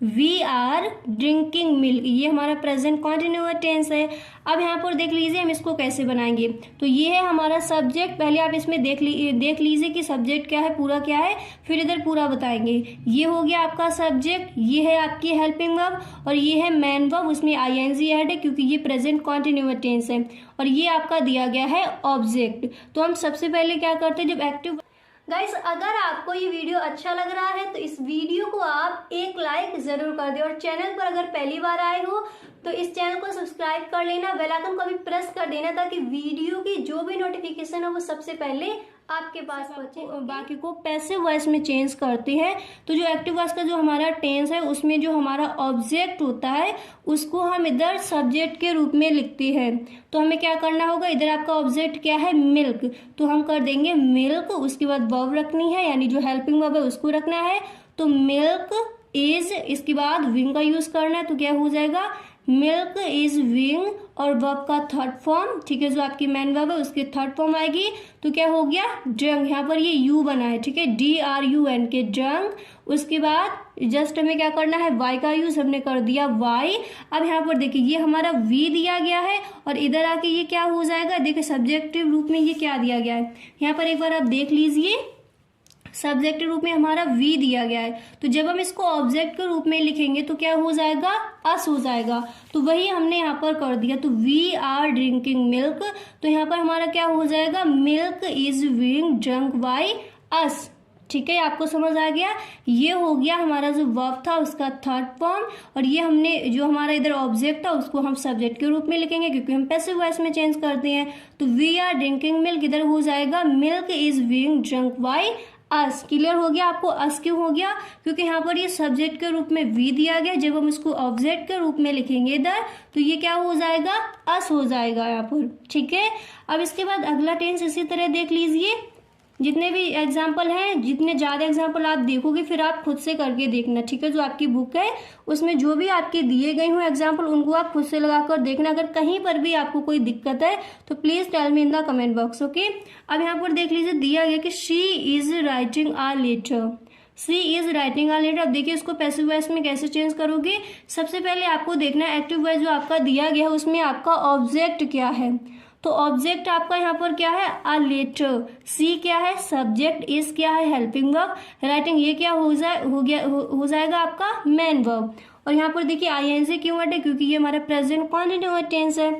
Speaker 1: we are drinking milk, ये हमारा प्रेजेंट कॉन्टिन्यूअस टेंस है। अब यहाँ पर देख लीजिए हम इसको कैसे बनाएंगे। तो ये है हमारा सब्जेक्ट, पहले आप इसमें देख लीजिए कि सब्जेक्ट क्या है, पूरा क्या है, फिर इधर पूरा बताएंगे। ये हो गया आपका सब्जेक्ट, ये है आपकी हेल्पिंग वर्ब, और ये है मेन वर्ब, उसमें आईएनजी ऐड है क्योंकि ये प्रेजेंट कॉन्टिन्यूअस टेंस है। और ये आपका दिया गया है ऑब्जेक्ट। तो हम सबसे पहले क्या करते हैं, जब एक्टिव गाइस, अगर आपको ये वीडियो अच्छा लग रहा है तो इस वीडियो को आप एक लाइक जरूर कर दें, और चैनल पर अगर पहली बार आए हो तो इस चैनल को सब्सक्राइब कर लेना, बेल आइकन को भी प्रेस कर देना, ताकि वीडियो की जो भी नोटिफिकेशन है वो सबसे पहले आपके पास पहुंचे। बाकी को पैसिव वॉइस में चेंज करते हैं। तो जो एक्टिव वॉइस का जो हमारा टेंस है उसमें जो हमारा ऑब्जेक्ट होता है उसको हम इधर सब्जेक्ट के रूप में लिखते हैं। तो हमें क्या करना होगा, इधर आपका ऑब्जेक्ट क्या है, मिल्क, तो हम कर देंगे मिल्क। उसके बाद वर्ब रखनी है, यानी जो हेल्पिंग वर्ब है उसको रखना है। तो मिल्क इज, इसके बाद विंग का यूज करना है, तो क्या हो जाएगा, मिल्क इज विंग, और वर्ब का थर्ड फॉर्म, ठीक है, जो आपकी मेन वर्ब है उसके थर्ड फॉर्म आएगी। तो क्या हो गया, ड्रंक, यहाँ पर ये यू बना है, ठीक है, DRUN के ड्रंक। उसके बाद जस्ट हमें क्या करना है, वाई का यूज हमने कर दिया वाई। अब यहाँ पर देखिए ये हमारा वी दिया गया है, और इधर आके ये क्या हो जाएगा, देखिए सब्जेक्टिव रूप में ये क्या दिया गया है, यहाँ पर एक बार आप देख लीजिए, सब्जेक्ट के रूप में हमारा वी दिया गया है। तो जब हम इसको ऑब्जेक्ट के रूप में लिखेंगे तो क्या हो जाएगा, अस हो जाएगा। तो वही हमने यहाँ पर कर दिया। तो वी आर ड्रिंकिंग मिल्क, तो यहाँ पर हमारा क्या हो जाएगा, milk is being drunk by us, ठीक है, आपको समझ आ गया। ये हो गया हमारा जो वर्ब था उसका थर्ड फॉर्म, और ये हमने जो हमारा इधर ऑब्जेक्ट था उसको हम सब्जेक्ट के रूप में लिखेंगे क्योंकि हम पैसिव वॉइस में चेंज करते हैं। तो वी आर ड्रिंकिंग मिल्क, इधर हो जाएगा milk is being drunk by us. Clear हो गया आपको, अस क्यों हो गया, क्योंकि यहाँ पर ये सब्जेक्ट के रूप में वी दिया गया, जब हम इसको ऑब्जेक्ट के रूप में लिखेंगे इधर तो ये क्या हो जाएगा, अस हो जाएगा यहाँ पर, ठीक है। अब इसके बाद अगला टेंस इसी तरह देख लीजिए, जितने भी एग्जाम्पल हैं, जितने ज़्यादा एग्जाम्पल आप देखोगे फिर आप खुद से करके देखना, ठीक है। जो आपकी बुक है उसमें जो भी आपके दिए गए हों एग्जाम्पल उनको आप खुद से लगाकर देखना। अगर कहीं पर भी आपको कोई दिक्कत है तो please tell me in the comment box, okay. अब यहाँ पर देख लीजिए दिया गया कि she is writing a letter, she is writing a letter. अब देखिए इसको पैसिव वॉइस में कैसे चेंज करोगे। सबसे पहले आपको देखना है एक्टिव वॉइस जो आपका दिया गया है उसमें आपका ऑब्जेक्ट क्या है। तो ऑब्जेक्ट आपका यहाँ पर क्या है, अ लेटर, सी क्या है, सब्जेक्ट, इज क्या है, हेल्पिंग वर्ब, राइटिंग ये क्या हो जाएगा आपका मेन वर्ब। और यहाँ पर देखिए आईएनजी क्यों वर्ड है, क्योंकि ये हमारा प्रेजेंट कॉन्टिन्यूअस टेंस है।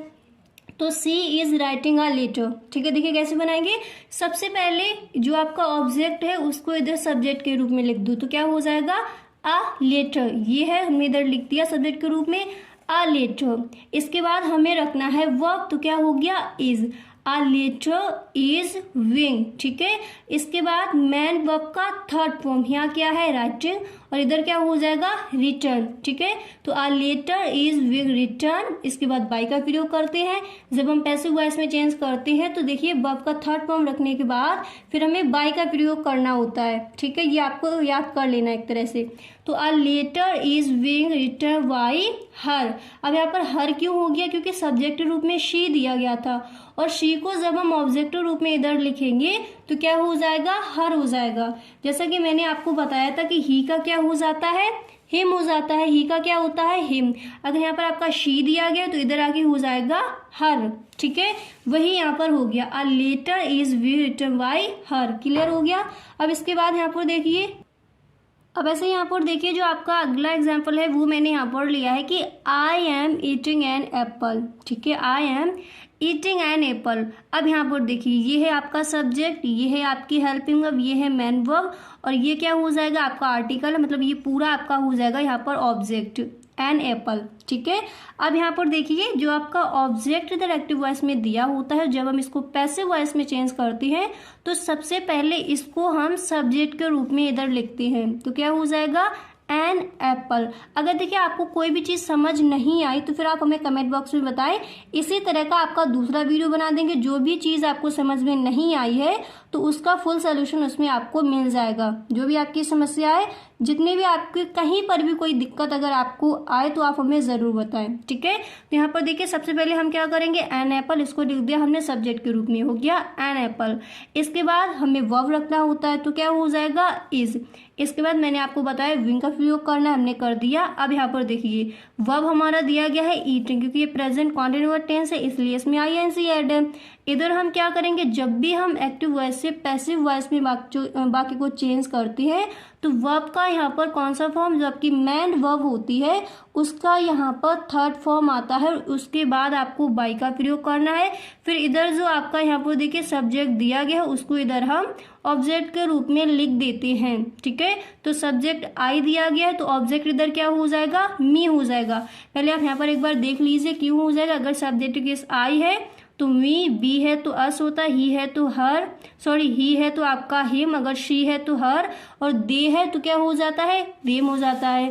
Speaker 1: तो सी इज राइटिंग अ लेटर, ठीक है। देखिए कैसे बनाएंगे, सबसे पहले जो आपका ऑब्जेक्ट है उसको इधर सब्जेक्ट के रूप में लिख दो, तो क्या हो जाएगा, अ लेटर, ये है हमने इधर लिख दिया सब्जेक्ट के रूप में, अ लेटर। इसके बाद हमें रखना है वर्ब, तो क्या हो गया, is. A letter is being, ठीक है। इसके बाद मैन वर्ब का थर्ड फॉर्म यहाँ क्या है, राइटिंग, और इधर क्या हो जाएगा, रिटर्न, ठीक है। तो a letter is being written, इसके बाद बाय का प्रयोग करते हैं। जब हम पैसिव वॉइस में चेंज करते हैं तो देखिए वर्ब का थर्ड फॉर्म रखने के बाद फिर हमें बाय का प्रयोग करना होता है, ठीक है। ये आपको याद कर लेना एक तरह से। तो a letter is being written by her. अब यहाँ पर हर क्यों हो गया, क्योंकि सब्जेक्ट रूप में शी दिया गया था, और शी को जब हम ऑब्जेक्ट रूप में इधर लिखेंगे तो क्या हो जाएगा, हर हो जाएगा। जैसा कि मैंने आपको बताया था कि ही का क्या हो जाता है, हिम हो जाता है। ही का क्या होता है, हिम। अगर यहाँ पर आपका शी दिया गया तो इधर आगे हो जाएगा हर, ठीक है। वही यहाँ पर हो गया, आ लेटर इज वी रिटन बाय हर। क्लियर हो गया। अब इसके बाद यहाँ पर देखिए, अब ऐसे यहाँ पर देखिए जो आपका अगला एग्जाम्पल है वो मैंने यहाँ पर लिया है कि I am eating an apple, ठीक है। I am eating an apple. अब यहाँ पर देखिए ये है आपका सब्जेक्ट, ये है आपकी हेल्पिंग वर्ब, ये है मैन वर्ब, और ये क्या हो जाएगा आपका आर्टिकल, मतलब ये पूरा आपका हो जाएगा यहाँ पर ऑब्जेक्ट एन एप्पल, ठीक है। अब यहाँ पर देखिए जो आपका ऑब्जेक्ट इधर एक्टिव वॉइस में दिया होता है, जब हम इसको पैसिव वॉइस में चेंज करते हैं तो सबसे पहले इसको हम सब्जेक्ट के रूप में इधर लिखते हैं। तो क्या हो जाएगा, एन एप्पल। अगर देखिए आपको कोई भी चीज़ समझ नहीं आई तो फिर आप हमें कमेंट बॉक्स में बताएं, इसी तरह का आपका दूसरा वीडियो बना देंगे। जो भी चीज़ आपको समझ में नहीं आई है तो उसका फुल सोल्यूशन उसमें आपको मिल जाएगा। जो भी आपकी समस्या है, जितने भी आपके कहीं पर भी कोई दिक्कत अगर आपको आए तो आप हमें ज़रूर बताएं, ठीक है। तो यहाँ पर देखिए सबसे पहले हम क्या करेंगे, एन एप्पल, इसको लिख दिया हमने सब्जेक्ट के रूप में, हो गया एन एप्पल। इसके बाद हमें वर्ब रखना होता है तो क्या हो जाएगा, इज। इसके बाद मैंने आपको बताया विंग का प्रयोग करना, हमने कर दिया। अब यहाँ पर देखिए वर्ब हमारा दिया गया है ईटिंग, क्योंकि ये प्रेजेंट कॉन्टिन्यूअस टेंस है इसलिए इसमें आईएनसी ऐड है। इधर हम क्या करेंगे, जब भी हम एक्टिव वॉइस से पैसिव वॉइस में बाकी को चेंज करते हैं तो वर्ब का यहाँ पर कौन सा फॉर्म, जो आपकी मैन वर्ब होती है उसका यहाँ पर थर्ड फॉर्म आता है। उसके बाद आपको बाय का प्रयोग करना है। फिर इधर जो आपका यहाँ पर देखिए सब्जेक्ट दिया गया है उसको इधर हम ऑब्जेक्ट के रूप में लिख देते हैं, ठीक है। तो सब्जेक्ट आई दिया गया है तो ऑब्जेक्ट इधर क्या हो जाएगा, मी हो जाएगा। पहले आप यहाँ पर एक बार देख लीजिए क्यों हो जाएगा। अगर सब्जेक्ट केस आई है तो मी, बी है तो अस होता है, ही है तो हर, सॉरी ही है तो आपका हिम, अगर शी है तो हर, और दे है तो क्या हो जाता है, देम हो जाता है।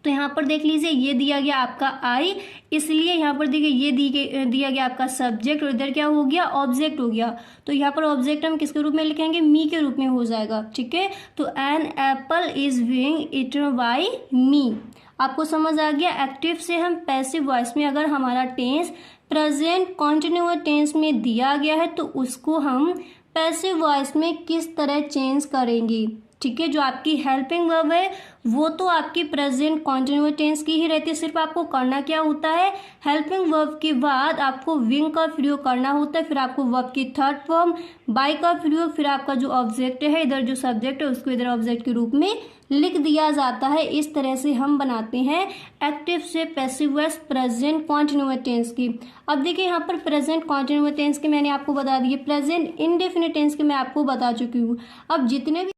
Speaker 1: तो यहाँ पर देख लीजिए ये दिया गया आपका आई, इसलिए यहाँ पर देखिए ये दिया गया आपका सब्जेक्ट, और इधर क्या हो गया, ऑब्जेक्ट हो गया। तो यहाँ पर ऑब्जेक्ट हम किसके रूप में लिखेंगे, मी के रूप में हो जाएगा, ठीक है। तो an apple is being eaten by me. आपको समझ आ गया। एक्टिव से हम पैसिव वॉइस में अगर हमारा टेंस प्रेजेंट कॉन्टिन्यूअस टेंस में दिया गया है तो उसको हम पैसिव वॉइस में किस तरह चेंज करेंगे, ठीक है। जो आपकी हेल्पिंग वर्ब है वो तो आपकी प्रेजेंट कॉन्टिन्यूअस टेंस की ही रहती है। सिर्फ आपको करना क्या होता है, हेल्पिंग वर्ब के बाद आपको विंग का प्रयोग करना होता है, फिर आपको वर्ब की थर्ड फॉर्म बाय का प्रयोग, फिर आपका जो ऑब्जेक्ट है इधर जो सब्जेक्ट है उसको इधर ऑब्जेक्ट के रूप में लिख दिया जाता है। इस तरह से हम बनाते हैं एक्टिव से passive voice present continuous tense की। अब देखिए यहाँ पर प्रेजेंट कॉन्टिन्यूअस टेंस के मैंने आपको बता दिए, प्रेजेंट इंडेफिनिट टेंस के मैं आपको बता चुकी हूँ। अब जितने भी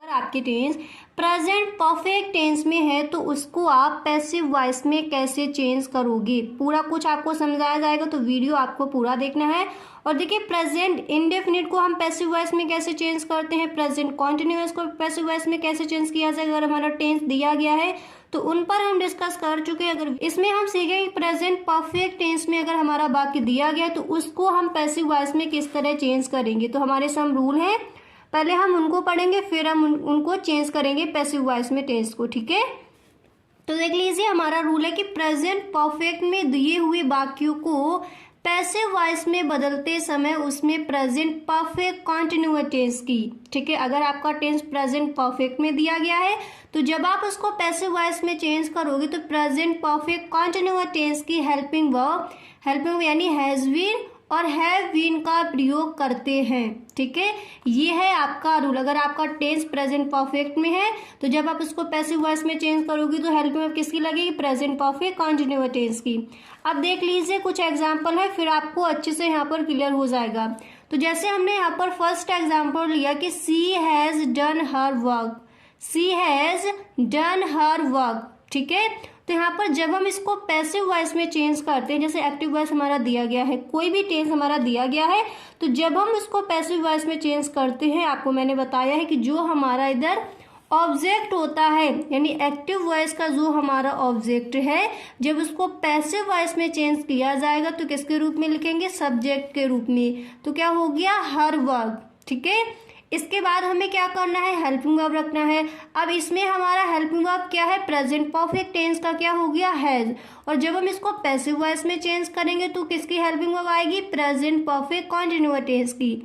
Speaker 1: आपके टेंस प्रेजेंट परफेक्ट टेंस में है तो उसको आप पैसिव वॉइस में कैसे चेंज करोगे, पूरा कुछ आपको समझाया जाएगा। तो वीडियो आपको पूरा देखना है। और देखिए प्रेजेंट इंडेफिनिट को हम पैसिव वॉइस में कैसे चेंज करते हैं, प्रेजेंट कॉन्टिन्यूअस को पैसिव वॉइस में कैसे चेंज किया जाएगा अगर हमारा टेंस दिया गया है, तो उन पर हम डिस्कस कर चुके हैं। अगर इसमें हम सीखेंगे प्रेजेंट परफेक्ट टेंस में अगर हमारा वाक्य दिया गया है तो उसको हम पैसिव वॉइस में किस तरह चेंज करेंगे। तो हमारे सम रूल हैं, पहले हम उनको पढ़ेंगे फिर हम उनको चेंज करेंगे पैसिव वॉइस में टेंस को, ठीक है। तो देख लीजिए हमारा रूल है कि प्रेजेंट परफेक्ट में दिए हुए वाक्यों को पैसिव वॉइस में बदलते समय उसमें प्रेजेंट परफेक्ट कॉन्टिन्यूअस टेंस की, ठीक है। अगर आपका टेंस प्रेजेंट परफेक्ट में दिया गया है तो जब आप उसको पैसिव वॉइस में चेंज करोगे तो प्रेजेंट परफेक्ट कॉन्टिन्यूअस टेंस की हेल्पिंग वर्ब यानी हैज बीन और हैव बीन का प्रयोग करते हैं, ठीक है। ये है आपका रूल। अगर आपका टेंस प्रेजेंट परफेक्ट में है तो जब आप उसको पैसिव वॉइस में चेंज करोगे तो हेल्पिंग वर्ब किसकी लगेगी, प्रेजेंट परफेक्ट कॉन्टिन्यूअस टेंस की। अब देख लीजिए कुछ एग्जाम्पल है फिर आपको अच्छे से यहाँ पर क्लियर हो जाएगा। तो जैसे हमने यहाँ पर फर्स्ट एग्जाम्पल लिया कि she has done her work, she has done her work, ठीक है। तो यहाँ पर जब हम इसको पैसिव वॉइस में चेंज करते हैं, जैसे एक्टिव वॉइस हमारा दिया गया है, कोई भी टेंस हमारा दिया गया है, तो जब हम इसको पैसिव वॉइस में चेंज करते हैं, आपको मैंने बताया है कि जो हमारा इधर ऑब्जेक्ट होता है, यानी एक्टिव वॉइस का जो हमारा ऑब्जेक्ट है, जब उसको पैसिव वॉइस में चेंज किया जाएगा तो किसके रूप में लिखेंगे? सब्जेक्ट के रूप में। तो क्या हो गया? हर वर्ब। ठीक है, इसके बाद हमें क्या करना है? हेल्पिंग वर्ब रखना है। अब इसमें हमारा हेल्पिंग वर्ब क्या है? प्रेजेंट परफेक्ट टेंस का क्या हो गया? हैज। और जब हम इसको पैसिव वॉइस में चेंज करेंगे तो किसकी हेल्पिंग वर्ब आएगी? प्रेजेंट परफेक्ट कॉन्टिन्यूअस टेंस की।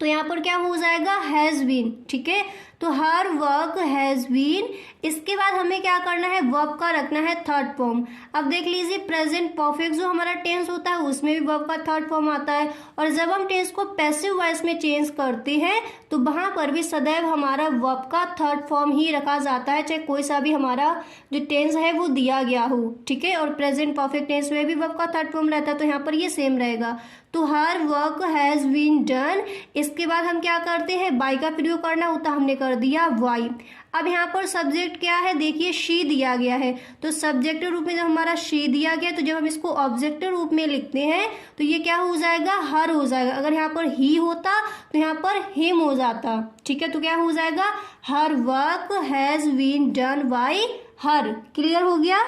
Speaker 1: तो यहाँ पर क्या हो जाएगा? Has been. ठीक है, तो हर वर्क हैज बीन। इसके बाद हमें क्या करना है? वर्ब का रखना है थर्ड फॉर्म। अब देख लीजिए, प्रेजेंट परफेक्ट जो हमारा टेंस होता है उसमें भी वर्ब का थर्ड फॉर्म आता है, और जब हम टेंस को पैसिव वॉइस में चेंज करते हैं तो वहां पर भी सदैव हमारा वर्ब का थर्ड फॉर्म ही रखा जाता है, चाहे कोई सा भी हमारा जो टेंस है वो दिया गया हो। ठीक है, और प्रेजेंट परफेक्ट टेंस में भी वर्ब का थर्ड फॉर्म रहता है, तो यहाँ पर ये सेम रहेगा। तो her work has been done. इसके बाद हम क्या करते हैं? बाय का प्रयोग करना होता, हमने कर दिया वाई। अब यहाँ पर सब्जेक्ट क्या है? देखिए शी दिया गया है, तो सब्जेक्ट रूप में जब हमारा शी दिया गया तो जब हम इसको ऑब्जेक्ट रूप में लिखते हैं तो ये क्या हो जाएगा? हर हो जाएगा। अगर यहाँ पर ही होता तो यहाँ पर हिम हो जाता। ठीक है, तो क्या हो जाएगा? Her work has been done by her. Clear हो गया?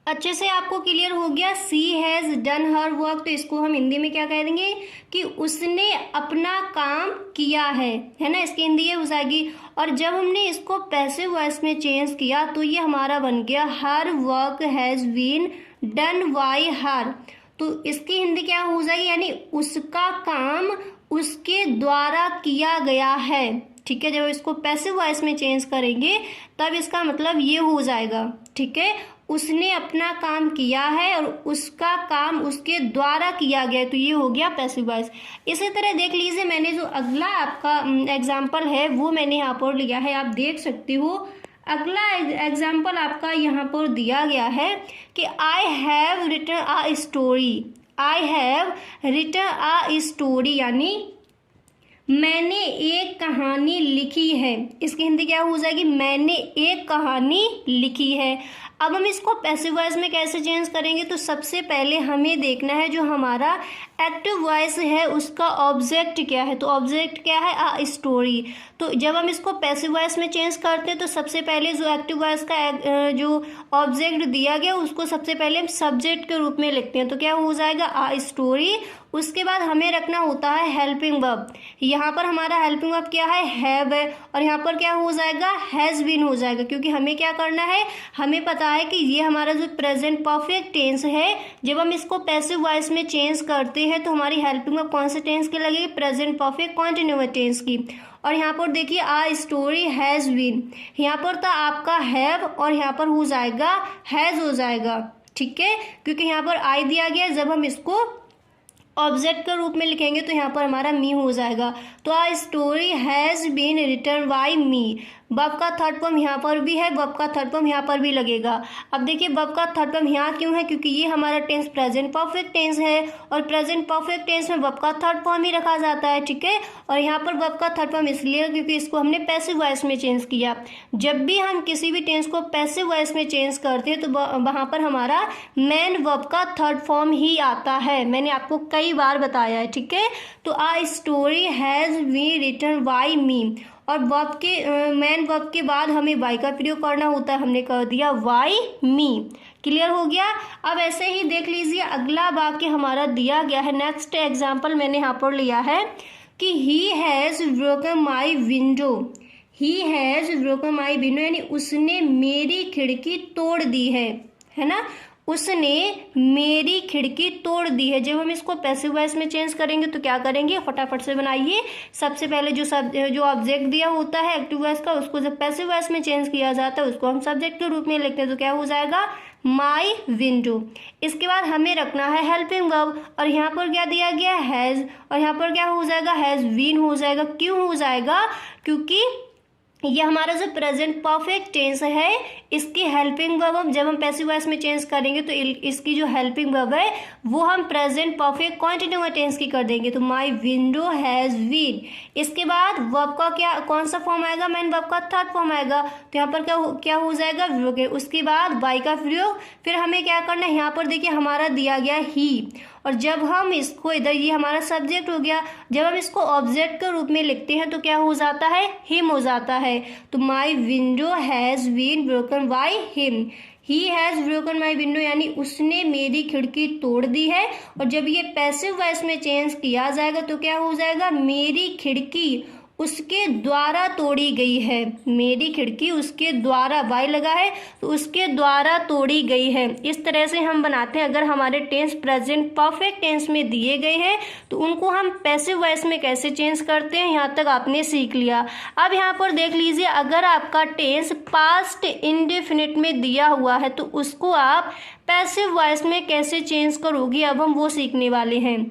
Speaker 1: अच्छे से आपको क्लियर हो गया? She has done her work, तो इसको हम हिंदी में क्या कह देंगे? कि उसने अपना काम किया है ना, इसकी हिंदी ये हो जाएगी। और जब हमने इसको पैसिव वॉइस में चेंज किया तो ये हमारा बन गया her work has been done by her. तो इसकी हिंदी क्या हो जाएगी? यानी उसका काम उसके द्वारा किया गया है। ठीक है, जब इसको पैसिव वॉइस में चेंज करेंगे तब इसका मतलब ये हो जाएगा। ठीक है, उसने अपना काम किया है और उसका काम उसके द्वारा किया गया, तो ये हो गया पैसिव वॉइस। इसी तरह देख लीजिए, मैंने जो अगला आपका एग्जाम्पल है वो मैंने यहाँ पर लिया है, आप देख सकते हो। अगला एग्जाम्पल आपका यहाँ पर दिया गया है कि I have written a story. I have written a story यानी मैंने एक कहानी लिखी है। इसकी हिंदी क्या हो जाएगी? मैंने एक कहानी लिखी है। अब हम इसको पैसिव वॉइस में कैसे चेंज करेंगे? तो सबसे पहले हमें देखना है जो हमारा एक्टिव वॉइस है उसका ऑब्जेक्ट क्या है। तो ऑब्जेक्ट क्या है? A story. तो जब हम इसको पैसिव वॉइस में चेंज करते हैं तो सबसे पहले जो एक्टिव वॉइस का जो ऑब्जेक्ट दिया गया उसको सबसे पहले हम सब्जेक्ट के रूप में लिखते हैं, तो क्या हो जाएगा? A story. उसके बाद हमें रखना होता है हेल्पिंग वर्ब। यहाँ पर हमारा हेल्पिंग वर्ब क्या है? हैव है, और यहाँ पर क्या हो जाएगा? हैज बीन हो जाएगा, क्योंकि हमें क्या करना है? हमें पता है कि ये हमारा जो प्रेजेंट परफेक्ट टेंस है, जब हम इसको पैसिव वॉइस में चेंज करते हैं तो हमारी हेल्पिंग वर्ब कौन से टेंस की लगेगी? प्रेजेंट परफेक्ट कॉन्टिन्यूअस टेंस की। और यहाँ पर देखिए आ स्टोरी हैज बीन, यहाँ पर था आपका हैव और यहाँ पर हो जाएगा हैज हो जाएगा। ठीक है, क्योंकि यहाँ पर आई दिया गया, जब हम इसको ऑब्जेक्ट के रूप में लिखेंगे तो यहाँ पर हमारा मी हो जाएगा। तो a story has been written by me. Verb का थर्ड फॉर्म यहाँ पर भी है, वर्ब का थर्ड फॉर्म यहाँ पर भी लगेगा। अब देखिए वर्ब का थर्ड फॉर्म यहाँ क्यों है? क्योंकि ये हमारा टेंस प्रेजेंट परफेक्ट टेंस है और प्रेजेंट परफेक्ट टेंस में वर्ब का थर्ड फॉर्म ही रखा जाता है। ठीक है, और यहाँ पर वर्ब का थर्ड फॉर्म इसलिए क्योंकि इसको हमने पैसिव वॉइस में चेंज किया। जब भी हम किसी भी टेंस को पैसिव वॉइस में चेंज करते हैं तो वहाँ पर हमारा मेन वर्ब का थर्ड फॉर्म ही आता है, मैंने आपको कई बार बताया है। ठीक है, तो a story has been written by me, और वर्ब के मेन वर्ब के बाद हमें बाय का प्रयोग करना होता है, हमने कर दिया बाय मी। क्लियर हो गया? अब ऐसे ही देख लीजिए अगला वाक्य हमारा दिया गया है। नेक्स्ट एग्जाम्पल मैंने यहाँ पर लिया है कि he has broken my window. He has broken my window यानी उसने मेरी खिड़की तोड़ दी है ना, उसने मेरी खिड़की तोड़ दी है। जब हम इसको पैसिव वॉइस में चेंज करेंगे तो क्या करेंगे? फटाफट से बनाइए। सबसे पहले जो ऑब्जेक्ट दिया होता है एक्टिव वॉइस का, उसको जब पैसिव वॉइस में चेंज किया जाता है उसको हम सब्जेक्ट के रूप में लिखते हैं, तो क्या हो जाएगा? माई विंडो। इसके बाद हमें रखना है हेल्पिंग वर्ब, और यहाँ पर क्या दिया गया? हैज़, और यहाँ पर क्या हो जाएगा? हैज़ बीन हो जाएगा। क्यों हो जाएगा? क्योंकि ये हमारा जो प्रेजेंट परफेक्ट टेंस है इसकी हेल्पिंग वर्ब जब हम पैसिव वॉइस में चेंज करेंगे तो इसकी जो हेल्पिंग वर्ब है वो हम प्रेजेंट परफेक्ट कंटिन्यूअस टेंस की कर देंगे। तो माय विंडो हैज बीन, इसके बाद वर्ब का क्या कौन सा फॉर्म आएगा, मेन वर्ब का थर्ड फॉर्म आएगा। तो यहाँ पर क्या हो जाएगा, उसके बाद बाय का प्रयोग। फिर हमें क्या करना है, यहाँ पर देखिए हमारा दिया गया ही, और जब हम इसको इधर ये हमारा सब्जेक्ट हो गया, जब हम इसको ऑब्जेक्ट के रूप में लिखते हैं तो क्या हो जाता है, हिम हो जाता है। तो my window has been broken by him, he has broken my window यानी उसने मेरी खिड़की तोड़ दी है। और जब ये पैसिव वॉइस में चेंज किया जाएगा तो क्या हो जाएगा, मेरी खिड़की उसके द्वारा तोड़ी गई है, मेरी खिड़की उसके द्वारा, बाय लगा है तो उसके द्वारा तोड़ी गई है। इस तरह से हम बनाते हैं। अगर हमारे टेंस प्रेजेंट परफेक्ट टेंस में दिए गए हैं तो उनको हम पैसिव वॉइस में कैसे चेंज करते हैं, यहाँ तक आपने सीख लिया। अब यहाँ पर देख लीजिए, अगर आपका टेंस पास्ट इंडेफिनिट में दिया हुआ है तो उसको आप पैसिव वॉइस में कैसे चेंज करोगे, अब हम वो सीखने वाले हैं।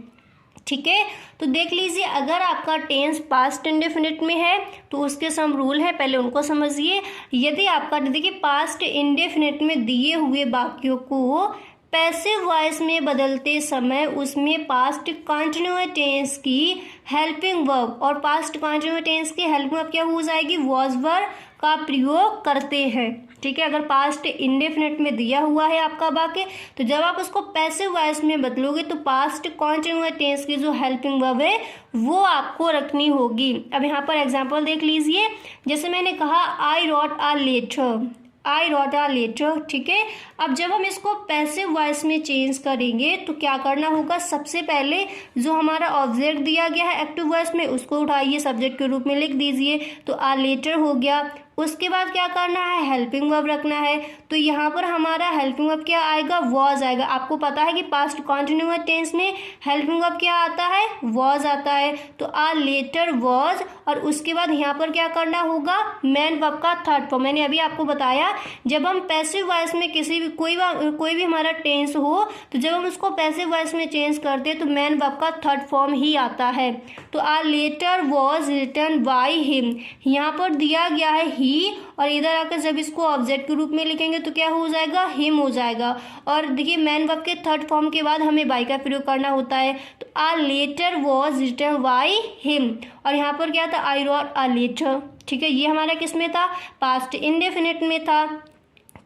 Speaker 1: ठीक है, तो देख लीजिए, अगर आपका टेंस पास्ट इंडेफिनिट में है तो उसके सम रूल है, पहले उनको समझिए। यदि आपका देखिए पास्ट इंडेफिनिट में दिए हुए वाक्यों को पैसिव वॉइस में बदलते समय उसमें पास्ट कंटिन्यूअस टेंस की हेल्पिंग वर्ब और पास्ट कंटिन्यूअस टेंस की हेल्पिंग वर्ब क्या हो जाएगी, वॉज वर्ब का प्रयोग करते हैं। ठीक है, अगर पास्ट इंडेफिनिट में दिया हुआ है आपका वाक्य तो जब आप उसको पैसिव वॉइस में बदलोगे तो पास्ट कंटिन्यूअस टेंस की जो हेल्पिंग वर्ब है वो आपको रखनी होगी। अब यहाँ पर एग्जांपल देख लीजिए, जैसे मैंने कहा I wrote a letter, I wrote a letter. ठीक है, अब जब हम इसको पैसिव वॉइस में चेंज करेंगे तो क्या करना होगा, सबसे पहले जो हमारा ऑब्जेक्ट दिया गया है एक्टिव वॉइस में उसको उठाइए, सब्जेक्ट के रूप में लिख दीजिए, तो अ लेटर हो गया। उसके बाद क्या करना है, हेल्पिंग वर्ब रखना है। तो यहाँ पर हमारा हेल्पिंग वर्ब क्या आएगा, वॉज आएगा। आपको पता है कि पास्ट कंटिन्यूअस टेंस में हेल्पिंग वर्ब क्या आता है, वॉज आता है। तो आ लेटर वॉज, और उसके बाद यहाँ पर क्या करना होगा, मेन वर्ब का थर्ड फॉर्म। मैंने अभी आपको बताया जब हम पैसिव वॉइस में किसी भी कोई भी हमारा टेंस हो तो जब हम उसको पैसिव वॉइस में चेंज करते हैं तो मेन वर्ब का थर्ड फॉर्म ही आता है। तो a letter was written by him, यहाँ पर दिया गया है ही, और इधर आकर जब इसको ऑब्जेक्ट के रूप में लिखेंगे तो क्या हो जाएगा, हिम हो जाएगा। और देखिए मेन वर्ब के थर्ड फॉर्म के बाद हमें बाय का प्रयोग करना होता है। तो a letter was written by him, और यहाँ पर क्या था, आई रॉट अ लेटर। ठीक है, ये हमारा किस में था, पास्ट इंडेफिनिट में था।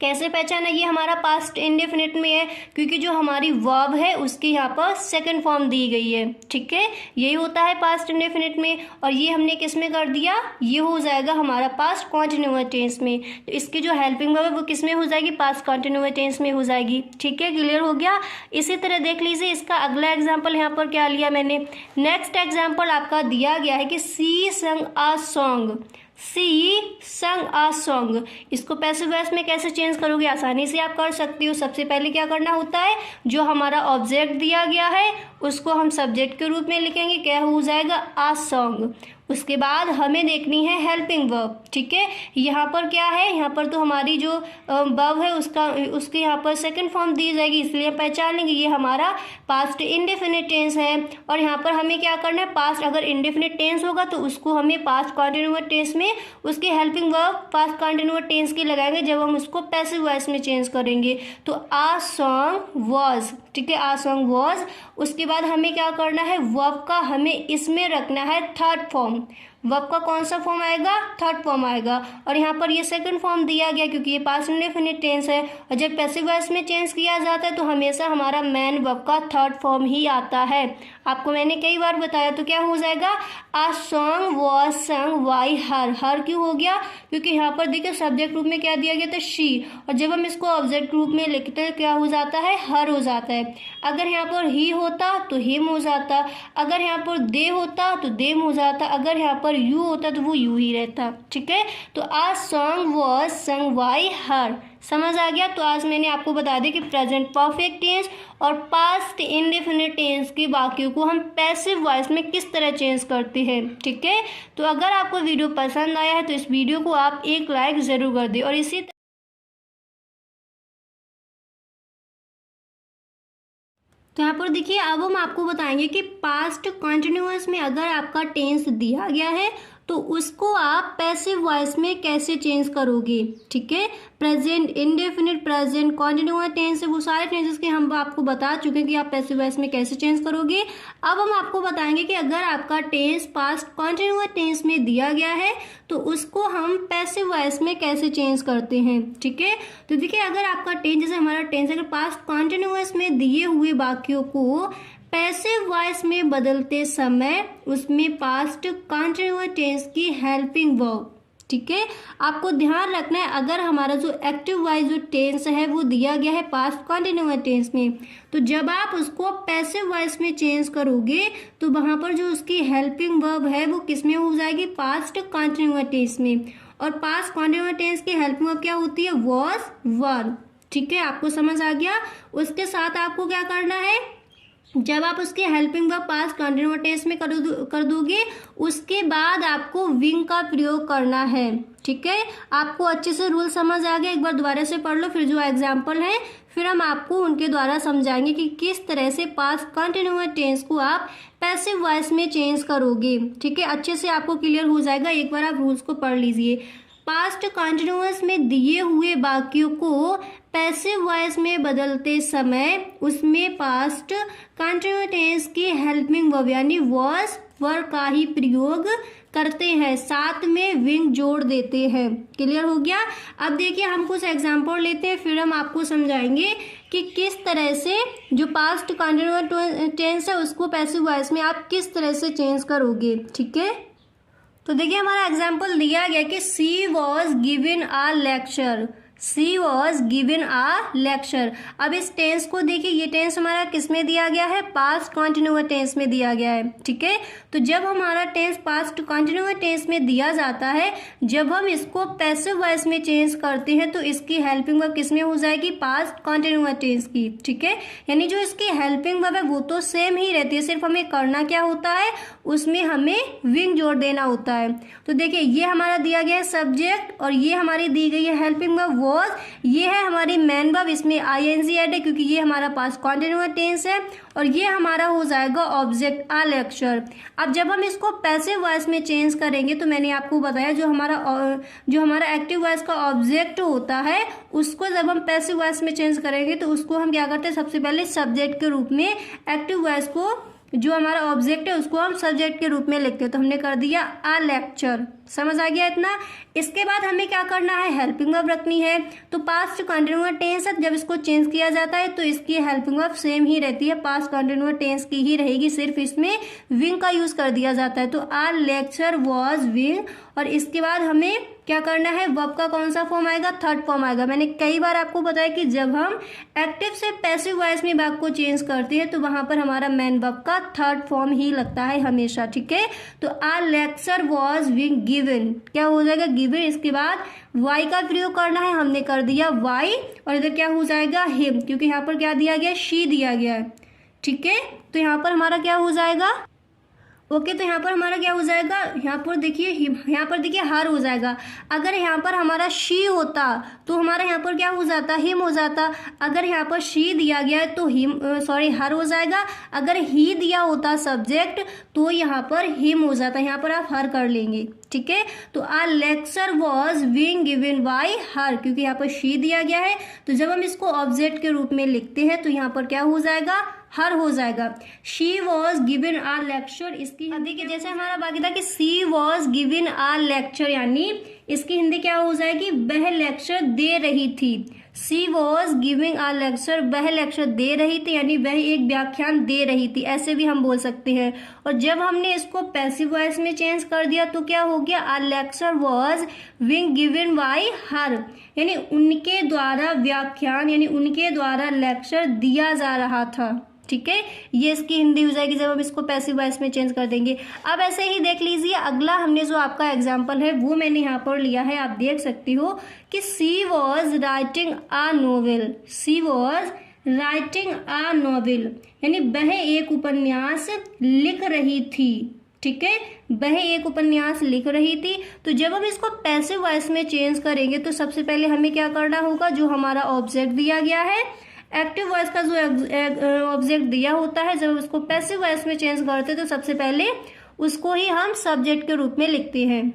Speaker 1: कैसे पहचाना ये हमारा पास्ट इंडेफिनिट में है, क्योंकि जो हमारी वर्ब है उसकी यहाँ पर सेकंड फॉर्म दी गई है। ठीक है, यही होता है पास्ट इंडेफिनिट में, और ये हमने किस में कर दिया, ये हो जाएगा हमारा पास्ट कंटिन्यूअस टेंस में। तो इसकी जो हेल्पिंग वर्ब है वो किस में हो जाएगी, पास्ट कंटिन्यूअस टेंस में हो जाएगी। ठीक है, क्लियर हो गया। इसी तरह देख लीजिए इसका अगला एग्जाम्पल यहाँ पर क्या लिया मैंने, नेक्स्ट एग्जाम्पल आपका दिया गया है कि सी संग अ सॉन्ग, सी संग अ सॉन्ग। इसको पैसिव वॉइस में कैसे चेंज करोगे, आसानी से आप कर सकती हो। सबसे पहले क्या करना होता है, जो हमारा ऑब्जेक्ट दिया गया है उसको हम सब्जेक्ट के रूप में लिखेंगे, क्या हो जाएगा, अ सॉन्ग। उसके बाद हमें देखनी है हेल्पिंग वर्ब। ठीक है, यहाँ पर क्या है, यहाँ पर तो हमारी जो वर्ब है उसके यहाँ पर सेकंड फॉर्म दी जाएगी, इसलिए पहचान लेंगे ये हमारा पास्ट इंडेफिनिट टेंस है। और यहाँ पर हमें क्या करना है, पास्ट अगर इंडेफिनिट टेंस होगा तो उसको हमें पास्ट कंटिन्यूअस टेंस में उसकी helping verb past continuous tense की लगाएंगे जब हम उसको पैसिव वॉइस में चेंज करेंगे। तो आ सॉन्ग वॉज, ठीक है, आ सॉन्ग वॉज। उसके बाद हमें क्या करना है, वर्ब का हमें इसमें रखना है थर्ड फॉर्म। वर्ब का कौन सा फॉर्म आएगा, थर्ड फॉर्म आएगा। और यहाँ पर ये सेकंड फॉर्म दिया गया क्योंकि ये पास्ट इंडेफिनिट टेंस है, और जब पैसिव वॉइस में चेंज किया जाता है तो हमेशा हमारा मेन वर्ब का थर्ड फॉर्म ही आता है। आपको मैंने कई बार बताया। तो क्या हो जाएगा, a song was sung by her. Her क्यों हो गया, क्योंकि यहाँ पर देखिए सब्जेक्ट रूप में क्या दिया गया था, शी, और जब हम इसको ऑब्जेक्ट रूप में लिखते हैं क्या हो जाता है, हर हो जाता है। अगर यहाँ पर ही होता तो हिम हो जाता, अगर यहाँ पर दे होता तो देम हो जाता, अगर यहाँ पर यू होता तो वो यू ही रहता। ठीक है, तो आ सॉन्ग वॉज संग बाय हर। समझ आ गया। तो आज मैंने आपको बता दिया कि प्रेजेंट परफेक्ट टेंस और पास्ट इंडेफिनिट टेंस के वाक्यों को हम पैसिव वॉइस में किस तरह चेंज करते हैं। ठीक है, तो अगर आपको वीडियो पसंद आया है तो इस वीडियो को आप एक लाइक जरूर कर दें। और इसी तो यहाँ पर देखिए अब हम आपको बताएंगे कि पास्ट कंटिन्यूअस में अगर आपका टेंस दिया गया है तो उसको आप पैसिव वॉइस में कैसे चेंज करोगे। ठीक है, present, indefinite, present, continuous tense, वो सारे टेंसेस के हम आपको बता चुके हैं कि आप पैसिव वॉइस में कैसे चेंज करोगे। अब हम आपको बताएंगे कि अगर आपका टेंस पास्ट कॉन्टिन्यूअस टेंस में दिया गया है तो उसको हम पैसिव वॉइस में कैसे चेंज करते हैं। ठीक है, तो देखिए अगर आपका टेंस, जैसे हमारा टेंस अगर पास्ट कॉन्टिन्यूअस में दिए हुए वाक्यों को पैसिव वॉइस में बदलते समय उसमें पास्ट कॉन्टिन्यूअस टेंस की हेल्पिंग वर्ब, ठीक है, आपको ध्यान रखना है। अगर हमारा जो एक्टिव वॉइस जो टेंस है वो दिया गया है पास्ट कॉन्टिन्यूअस टेंस में, तो जब आप उसको पैसिव वॉइस में चेंज करोगे तो वहां पर जो उसकी हेल्पिंग वर्ब है वो किस में हो जाएगी, पास्ट कॉन्टिन्यूअस टेंस में। और पास्ट कॉन्टिन्यूअस टेंस की हेल्पिंग वर्ब क्या होती है, वॉज, वर। ठीक है, आपको समझ आ गया। उसके साथ आपको क्या करना है, जब आप उसके helping verb past continuous tense में कर दोगे उसके बाद आपको विंग का प्रयोग करना है। ठीक है, आपको अच्छे से रूल समझ आ गया, एक बार दोबारा से पढ़ लो, फिर जो एग्जाम्पल है फिर हम आपको उनके द्वारा समझाएंगे कि किस तरह से पास्ट कॉन्टिन्यूअस टेंस को आप पैसिव वॉइस में चेंज करोगे। ठीक है, अच्छे से आपको क्लियर हो जाएगा, एक बार आप रूल्स को पढ़ लीजिए। पास्ट कॉन्टिन्यूअस में दिए हुए वाक्यों को पैसिव वॉइस में बदलते समय उसमें पास्ट कॉन्टिन्यूअस टेंस की हेल्पिंग वर्ब यानी वॉज, वर का ही प्रयोग करते हैं, साथ में विंग जोड़ देते हैं। क्लियर हो गया। अब देखिए हम कुछ एग्जाम्पल लेते हैं, फिर हम आपको समझाएंगे कि किस तरह से जो पास्ट कॉन्टिन्यूअस टेंस है उसको पैसिव वॉइस में आप किस तरह से चेंज करोगे। ठीक है, तो देखिए हमारा एग्जाम्पल दिया गया कि she was given a lecture, she was given a lecture. अब इस टेंस को देखिए, ये टेंस हमारा किस में दिया गया है, पास्ट कॉन्टिन्यूअस टेंस में दिया गया है। ठीक है, तो जब हमारा टेंस पास्ट कॉन्टिन्यूअस टेंस में दिया जाता है, जब हम इसको पैसिव वॉइस में चेंज करते हैं तो इसकी हेल्पिंग वर्ब किस में हो जाएगी, पास्ट कॉन्टिन्यूअस टेंस की। ठीक है, यानी जो इसकी हेल्पिंग वर्ब है वो तो सेम ही रहती है, सिर्फ हमें करना क्या होता है, उसमें हमें विंग जोड़ देना होता है। तो देखिए ये हमारा दिया गया है सब्जेक्ट और ये हमारी दी गई है हेल्पिंग वर्ब वॉज, ये है हमारी मेन वर्ब, इसमें आईएनजी ऐड है क्योंकि ये हमारा पास्ट कॉन्टिन्यूअस टेंस है, और ये हमारा हो जाएगा ऑब्जेक्ट अ लेक्चर। अब जब हम इसको पैसिव वॉइस में चेंज करेंगे तो मैंने आपको बताया जो हमारा एक्टिव वॉइस का ऑब्जेक्ट होता है उसको जब हम पैसिव वॉइस में चेंज करेंगे तो उसको हम क्या करते हैं, सबसे पहले सब्जेक्ट के रूप में एक्टिव वॉइस को, जो हमारा ऑब्जेक्ट है उसको हम सब्जेक्ट के रूप में लिखते हैं। तो हमने कर दिया अ लेक्चर, समझ आ गया इतना। इसके बाद हमें क्या करना है, हेल्पिंग वर्ब रखनी है। तो पास्ट कॉन्टिन्यूअस टेंस है, जब इसको चेंज किया जाता है तो इसकी हेल्पिंग वर्ब सेम ही रहती है, पास्ट कॉन्टिन्यूअस टेंस की ही रहेगी, सिर्फ इसमें विंग का यूज कर दिया जाता है। तो अ लेक्चर वॉज विंग, और इसके बाद हमें क्या करना है, वर्ब का कौन सा फॉर्म आएगा, थर्ड फॉर्म आएगा। मैंने कई बार आपको बताया कि जब हम एक्टिव से पैसिव वॉइस में वर्ब को चेंज करते हैं तो वहां पर हमारा मेन वर्ब का थर्ड फॉर्म ही लगता है हमेशा। ठीक है, तो अ लेक्चर वॉज विंग गिवन, क्या हो जाएगा, गिवन। इसके बाद वाई का प्रयोग करना है, हमने कर दिया वाई, और इधर क्या हो जाएगा, हिम, क्योंकि यहाँ पर क्या दिया गया, शी दिया गया है। ठीक है, तो यहाँ पर हमारा क्या हो जाएगा, ओके, तो यहाँ पर हमारा क्या हो जाएगा, यहाँ पर देखिए हर हो जाएगा। अगर यहाँ पर हमारा शी होता तो हमारा यहाँ पर क्या हो जाता, हिम हो जाता। अगर यहाँ पर शी दिया गया है तो हर हो जाएगा। अगर ही दिया होता सब्जेक्ट तो यहाँ पर हिम हो जाता, यहाँ पर आप हर कर लेंगे। ठीक है, तो अ lecture was being given by हर, क्योंकि यहाँ पर शी दिया गया है, तो जब हम इसको ऑब्जेक्ट के रूप में लिखते हैं तो यहाँ पर क्या हो जाएगा, हर हो जाएगा। She was given a lecture, इसकी हिंदी के जैसे हमारा बाकी था कि she was given a lecture, यानी इसकी हिंदी क्या हो जाएगी, वह लेक्चर दे रही थी। सी वॉज गिविंग अ लेक्चर, वह लेक्चर दे रही थी, यानी वह एक व्याख्यान दे रही थी, ऐसे भी हम बोल सकते हैं। और जब हमने इसको पैसिव वॉइस में चेंज कर दिया तो क्या हो गया, a lecture was being given by हर, यानी उनके द्वारा व्याख्यान, यानी उनके द्वारा लेक्चर दिया जा रहा था। ठीक है, ये इसकी हिंदी हो जाएगी जब हम इसको पैसिव वॉइस में चेंज कर देंगे। अब ऐसे ही देख लीजिए, अगला हमने जो आपका एग्जाम्पल है वो मैंने यहाँ पर लिया है, आप देख सकती हो कि she was writing a novel, she was writing a novel, यानी वह एक उपन्यास लिख रही थी। ठीक है, वह एक उपन्यास लिख रही थी। तो जब हम इसको पैसिव वॉइस में चेंज करेंगे तो सबसे पहले हमें क्या करना होगा, जो हमारा ऑब्जेक्ट दिया गया है, एक्टिव वॉइस का जो ऑब्जेक्ट दिया होता है, जब उसको पैसिव वॉइस में चेंज करते हैं तो सबसे पहले उसको ही हम सब्जेक्ट के रूप में लिखते हैं।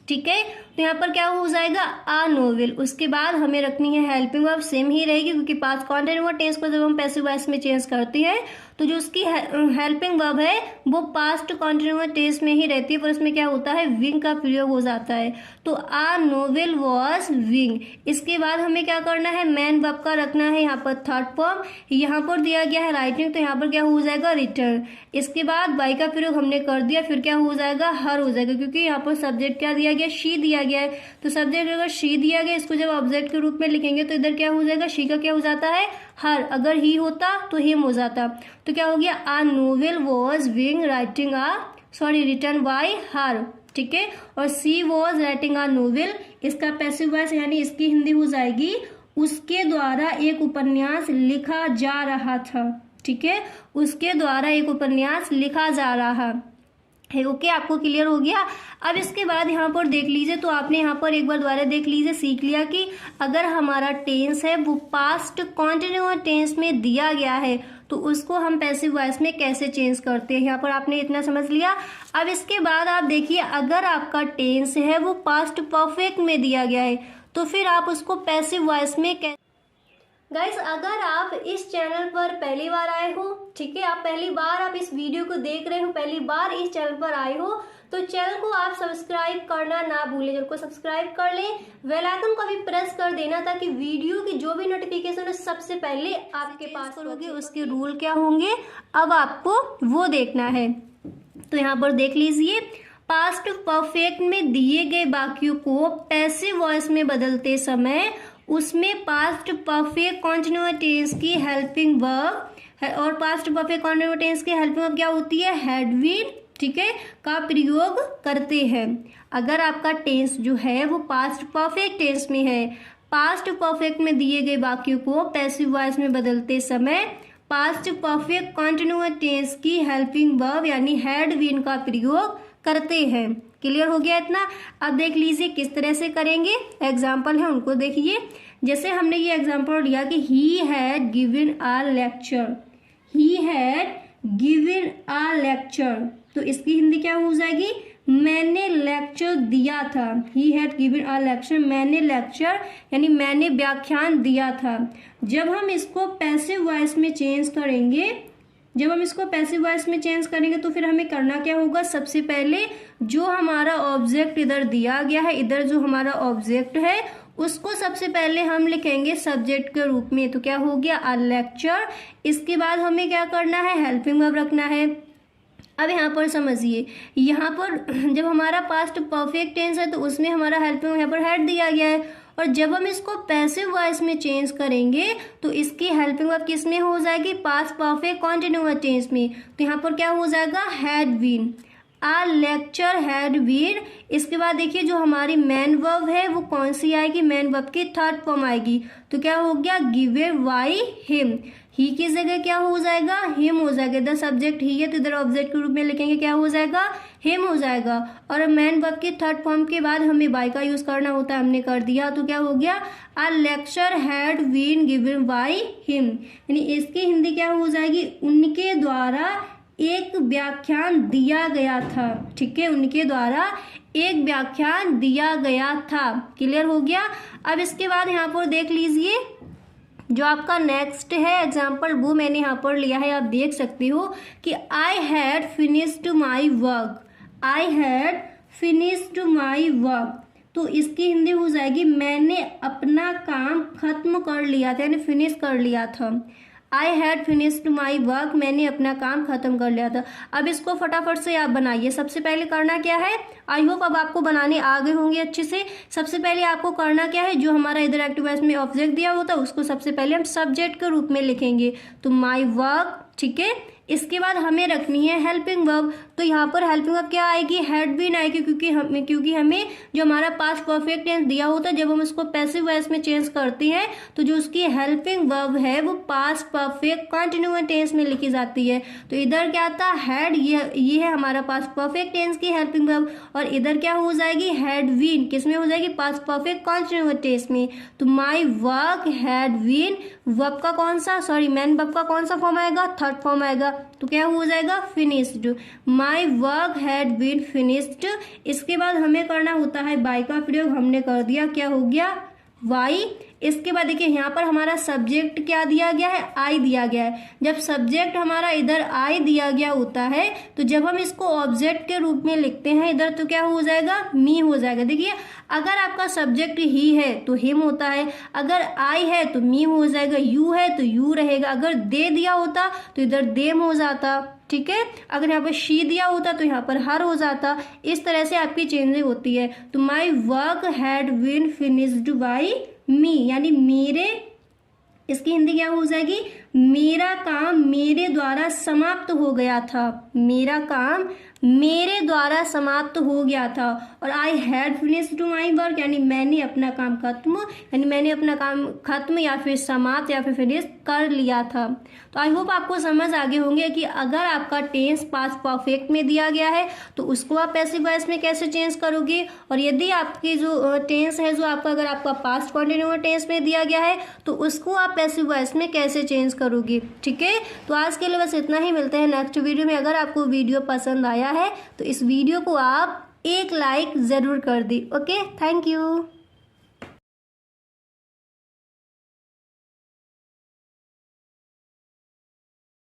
Speaker 1: ठीक है, तो यहाँ पर क्या हो जाएगा आ नोवेल। उसके बाद हमें रखनी है हेल्पिंग वर्ब, सेम ही रहेगी क्योंकि पास्ट कॉन्टिन्यूअस टेंस को जब हम पैसिव वॉइस में चेंज करते हैं तो जो उसकी हेल्पिंग वर्ब है वो पास्ट कॉन्टिन्यूअस टेंस में ही रहती है, पर उसमें क्या होता है विंग का प्रयोग हो जाता है। तो आ नोवेल वॉज विंग। इसके बाद हमें क्या करना है, मैन वर्ब का रखना है यहाँ पर थर्ड फॉर्म। यहाँ पर दिया गया है राइटिंग, तो यहाँ पर क्या हो जाएगा रिटर्न। इसके बाद बाई का प्रयोग हमने कर दिया, फिर क्या हो जाएगा हर हो जाएगा, क्योंकि यहाँ पर सब्जेक्ट क्या दिया गया शी दिया गया है। तो सब्जेक्ट अगर शी दिया गया, इसको जब ऑब्जेक्ट के रूप में लिखेंगे तो इधर क्या हो जाएगा शी का क्या हो जाता है हर। अगर ही होता तो हिम हो जाता। तो क्या हो गया a novel was being writing written by her. ठीक है, और she was writing a novel, इसका पैसिव वॉइस यानी इसकी हिंदी हो जाएगी उसके द्वारा एक उपन्यास लिखा जा रहा था। ठीक है, उसके द्वारा एक उपन्यास लिखा जा रहा है। ओके, आपको क्लियर हो गया। अब इसके बाद यहाँ पर देख लीजिए, तो आपने यहाँ पर एक बार दोबारा देख लीजिए, सीख लिया कि अगर हमारा टेंस है वो पास्ट कॉन्टिन्यूअस टेंस में दिया गया है तो उसको हम पैसिव वॉइस में कैसे चेंज करते हैं। यहाँ पर आपने इतना समझ लिया। अब इसके बाद आप देखिए, अगर आपका टेंस है वो पास्ट परफेक्ट में दिया गया है तो फिर आप उसको पैसिव वॉइस में गाइस, अगर आप इस चैनल पर पहली बार आए हो, ठीक है, आप पहली बार आप इस वीडियो को देख रहे हो, पहली बार इस चैनल पर आए हो, तो चैनल को आप सब्सक्राइब करना ना भूलें। चैनल को सब्सक्राइब कर लें, बेल आइकन को भी प्रेस कर देना ताकि वीडियो की जो भी नोटिफिकेशन है सबसे पहले आपके पास होगी। उसके रूल क्या होंगे अब आपको वो देखना है। तो यहाँ पर देख लीजिए, पास्ट परफेक्ट में दिए गए वाक्यों को पैसिव वॉइस में बदलते समय उसमें पास्ट परफेक्ट कॉन्टिन्यूअस टेंस की हेल्पिंग वर्ब है, और पास्ट परफेक्ट कॉन्टिन्यूअस टेंस की हेल्पिंग वर्ब क्या होती है हैड बीन, ठीक है, का प्रयोग करते हैं। अगर आपका टेंस जो है वो पास्ट परफेक्ट टेंस में है, पास्ट परफेक्ट में दिए गए वाक्यों को पैसिव वॉइस में बदलते समय पास्ट परफेक्ट कॉन्टिन्यूअस टेंस की हेल्पिंग वर्ब यानी हैड बीन का प्रयोग करते हैं। क्लियर हो गया इतना। अब देख लीजिए किस तरह से करेंगे, एग्जाम्पल है उनको देखिए। जैसे हमने ये एग्जाम्पल लिया कि he had given a lecture, he had given a lecture, तो इसकी हिंदी क्या हो जाएगी मैंने लेक्चर दिया था। He had given a lecture, मैंने लेक्चर यानी मैंने व्याख्यान दिया था। जब हम इसको पैसिव वॉइस में चेंज करेंगे, तो फिर हमें करना क्या होगा, सबसे पहले जो हमारा ऑब्जेक्ट इधर दिया गया है, इधर जो हमारा ऑब्जेक्ट है उसको सबसे पहले हम लिखेंगे सब्जेक्ट के रूप में। तो क्या हो गया अ लेक्चर। इसके बाद हमें क्या करना है हेल्पिंग वर्ब रखना है। अब यहाँ पर समझिए, यहाँ पर जब हमारा पास्ट परफेक्ट टेंस है तो उसमें हमारा हेल्पिंग यहाँ पर हैड दिया गया है, और जब हम इसको पैसिव वॉइस में चेंज करेंगे तो इसकी हेल्पिंग वर्ब किस में हो जाएगी पास्ट परफेक्ट कॉन्टिन्यूअस टेंस में। तो यहाँ पर क्या हो जाएगा had been, a lecture had been. इसके बाद देखिए जो हमारी मैन वर्ब है वो कौन सी आएगी, मैन वर्ब की थर्ड फॉर्म आएगी। तो क्या हो गया गिवन बाय हिम, ही की जगह क्या हो जाएगा हिम हो जाएगा। इधर सब्जेक्ट ही है तो इधर ऑब्जेक्ट के रूप में लिखेंगे क्या हो जाएगा हिम हो जाएगा। और मैन वर्ब की थर्ड फॉर्म के बाद हमें बाय का यूज करना होता है, हमने कर दिया। तो क्या हो गया a lecture had been given by him, यानी इसकी हिंदी क्या हो जाएगी उनके द्वारा एक व्याख्यान दिया गया था। ठीक है, उनके द्वारा एक व्याख्यान दिया गया था। क्लियर हो गया। अब इसके बाद यहाँ पर देख लीजिए जो आपका नेक्स्ट है एग्जाम्पल वो मैंने यहाँ पर लिया है, आप देख सकते हो कि I had finished my work, I had finished my work. तो इसकी हिंदी हो जाएगी मैंने अपना काम खत्म कर लिया था, यानी फिनिश कर लिया था। I had finished my work, मैंने अपना काम खत्म कर लिया था। अब इसको फटाफट से आप बनाइए। सबसे पहले करना क्या है, आई होप अब आपको बनाने आ गए होंगे अच्छे से। सबसे पहले आपको करना क्या है, जो हमारा इधर एक्टिव वॉइस में ऑब्जेक्ट दिया होता है उसको सबसे पहले हम सब्जेक्ट के रूप में लिखेंगे, तो माई वर्क। ठीक है, इसके बाद हमें रखनी है हेल्पिंग वर्ब। तो यहाँ पर हेल्पिंग वर्ब क्या आएगी हैड बीन आएगी, क्योंकि हमें जो हमारा पास्ट परफेक्ट टेंस दिया होता है जब हम उसको पैसिव वॉइस में चेंज करते हैं तो जो उसकी हेल्पिंग वर्ब है वो पास्ट परफेक्ट कंटिन्यूअस टेंस में लिखी जाती है। तो इधर क्या आता है हैड, ये है हमारा पास्ट परफेक्ट टेंस की हेल्पिंग वर्ब, और इधर क्या हो जाएगी हैड बीन, किस में हो जाएगी पास्ट परफेक्ट कंटिन्यूअस टेंस में। तो my work had been, verb का कौन सा मैन वर्ब का कौन सा फॉर्म आएगा थर्ड फॉर्म आएगा। तो क्या हो जाएगा finished, my work had been finished. इसके बाद हमें करना होता है बाई का प्रयोग, हमने कर दिया, क्या हो गया, वाई। इसके बाद देखिए यहाँ पर हमारा सब्जेक्ट क्या दिया गया है, आई दिया गया है। जब सब्जेक्ट हमारा इधर आई दिया गया होता है तो जब हम इसको ऑब्जेक्ट के रूप में लिखते हैं इधर तो क्या हो जाएगा, मी हो जाएगा। देखिए अगर आपका सब्जेक्ट ही है तो हिम होता है, अगर आई है तो मी हो जाएगा, यू है तो यू रहेगा, अगर दे दिया होता तो इधर देम हो जाता, ठीक है। अगर यहाँ पर शी दिया होता तो यहाँ पर हर हो जाता। इस तरह से आपकी चेंजिंग होती है। तो my work had been finished by me, यानी मेरे, इसकी हिंदी क्या हो जाएगी, मेरा काम मेरे द्वारा समाप्त हो गया था, मेरा काम मेरे द्वारा समाप्त हो गया था। और I had finished my work, यानी मैंने अपना काम खत्म, यानी मैंने अपना काम खत्म या फिर समाप्त या फिर फिनिश कर लिया था। तो आई होप आपको समझ आ गए होंगे कि अगर आपका टेंस पास्ट परफेक्ट में दिया गया है तो उसको आप पैसिव वॉइस में कैसे चेंज करोगे, और यदि आपकी जो टेंस है जो आपका अगर आपका पास्ट कंटिन्यूअस टेंस में दिया गया है तो उसको आप पैसिव वॉइस में कैसे चेंज करोगे, ठीक है। तो आज के लिए बस इतना ही, मिलते हैं नेक्स्ट वीडियो में। अगर आपको वीडियो पसंद आया है तो इस वीडियो को आप एक लाइक ज़रूर कर दी। Okay, thank you.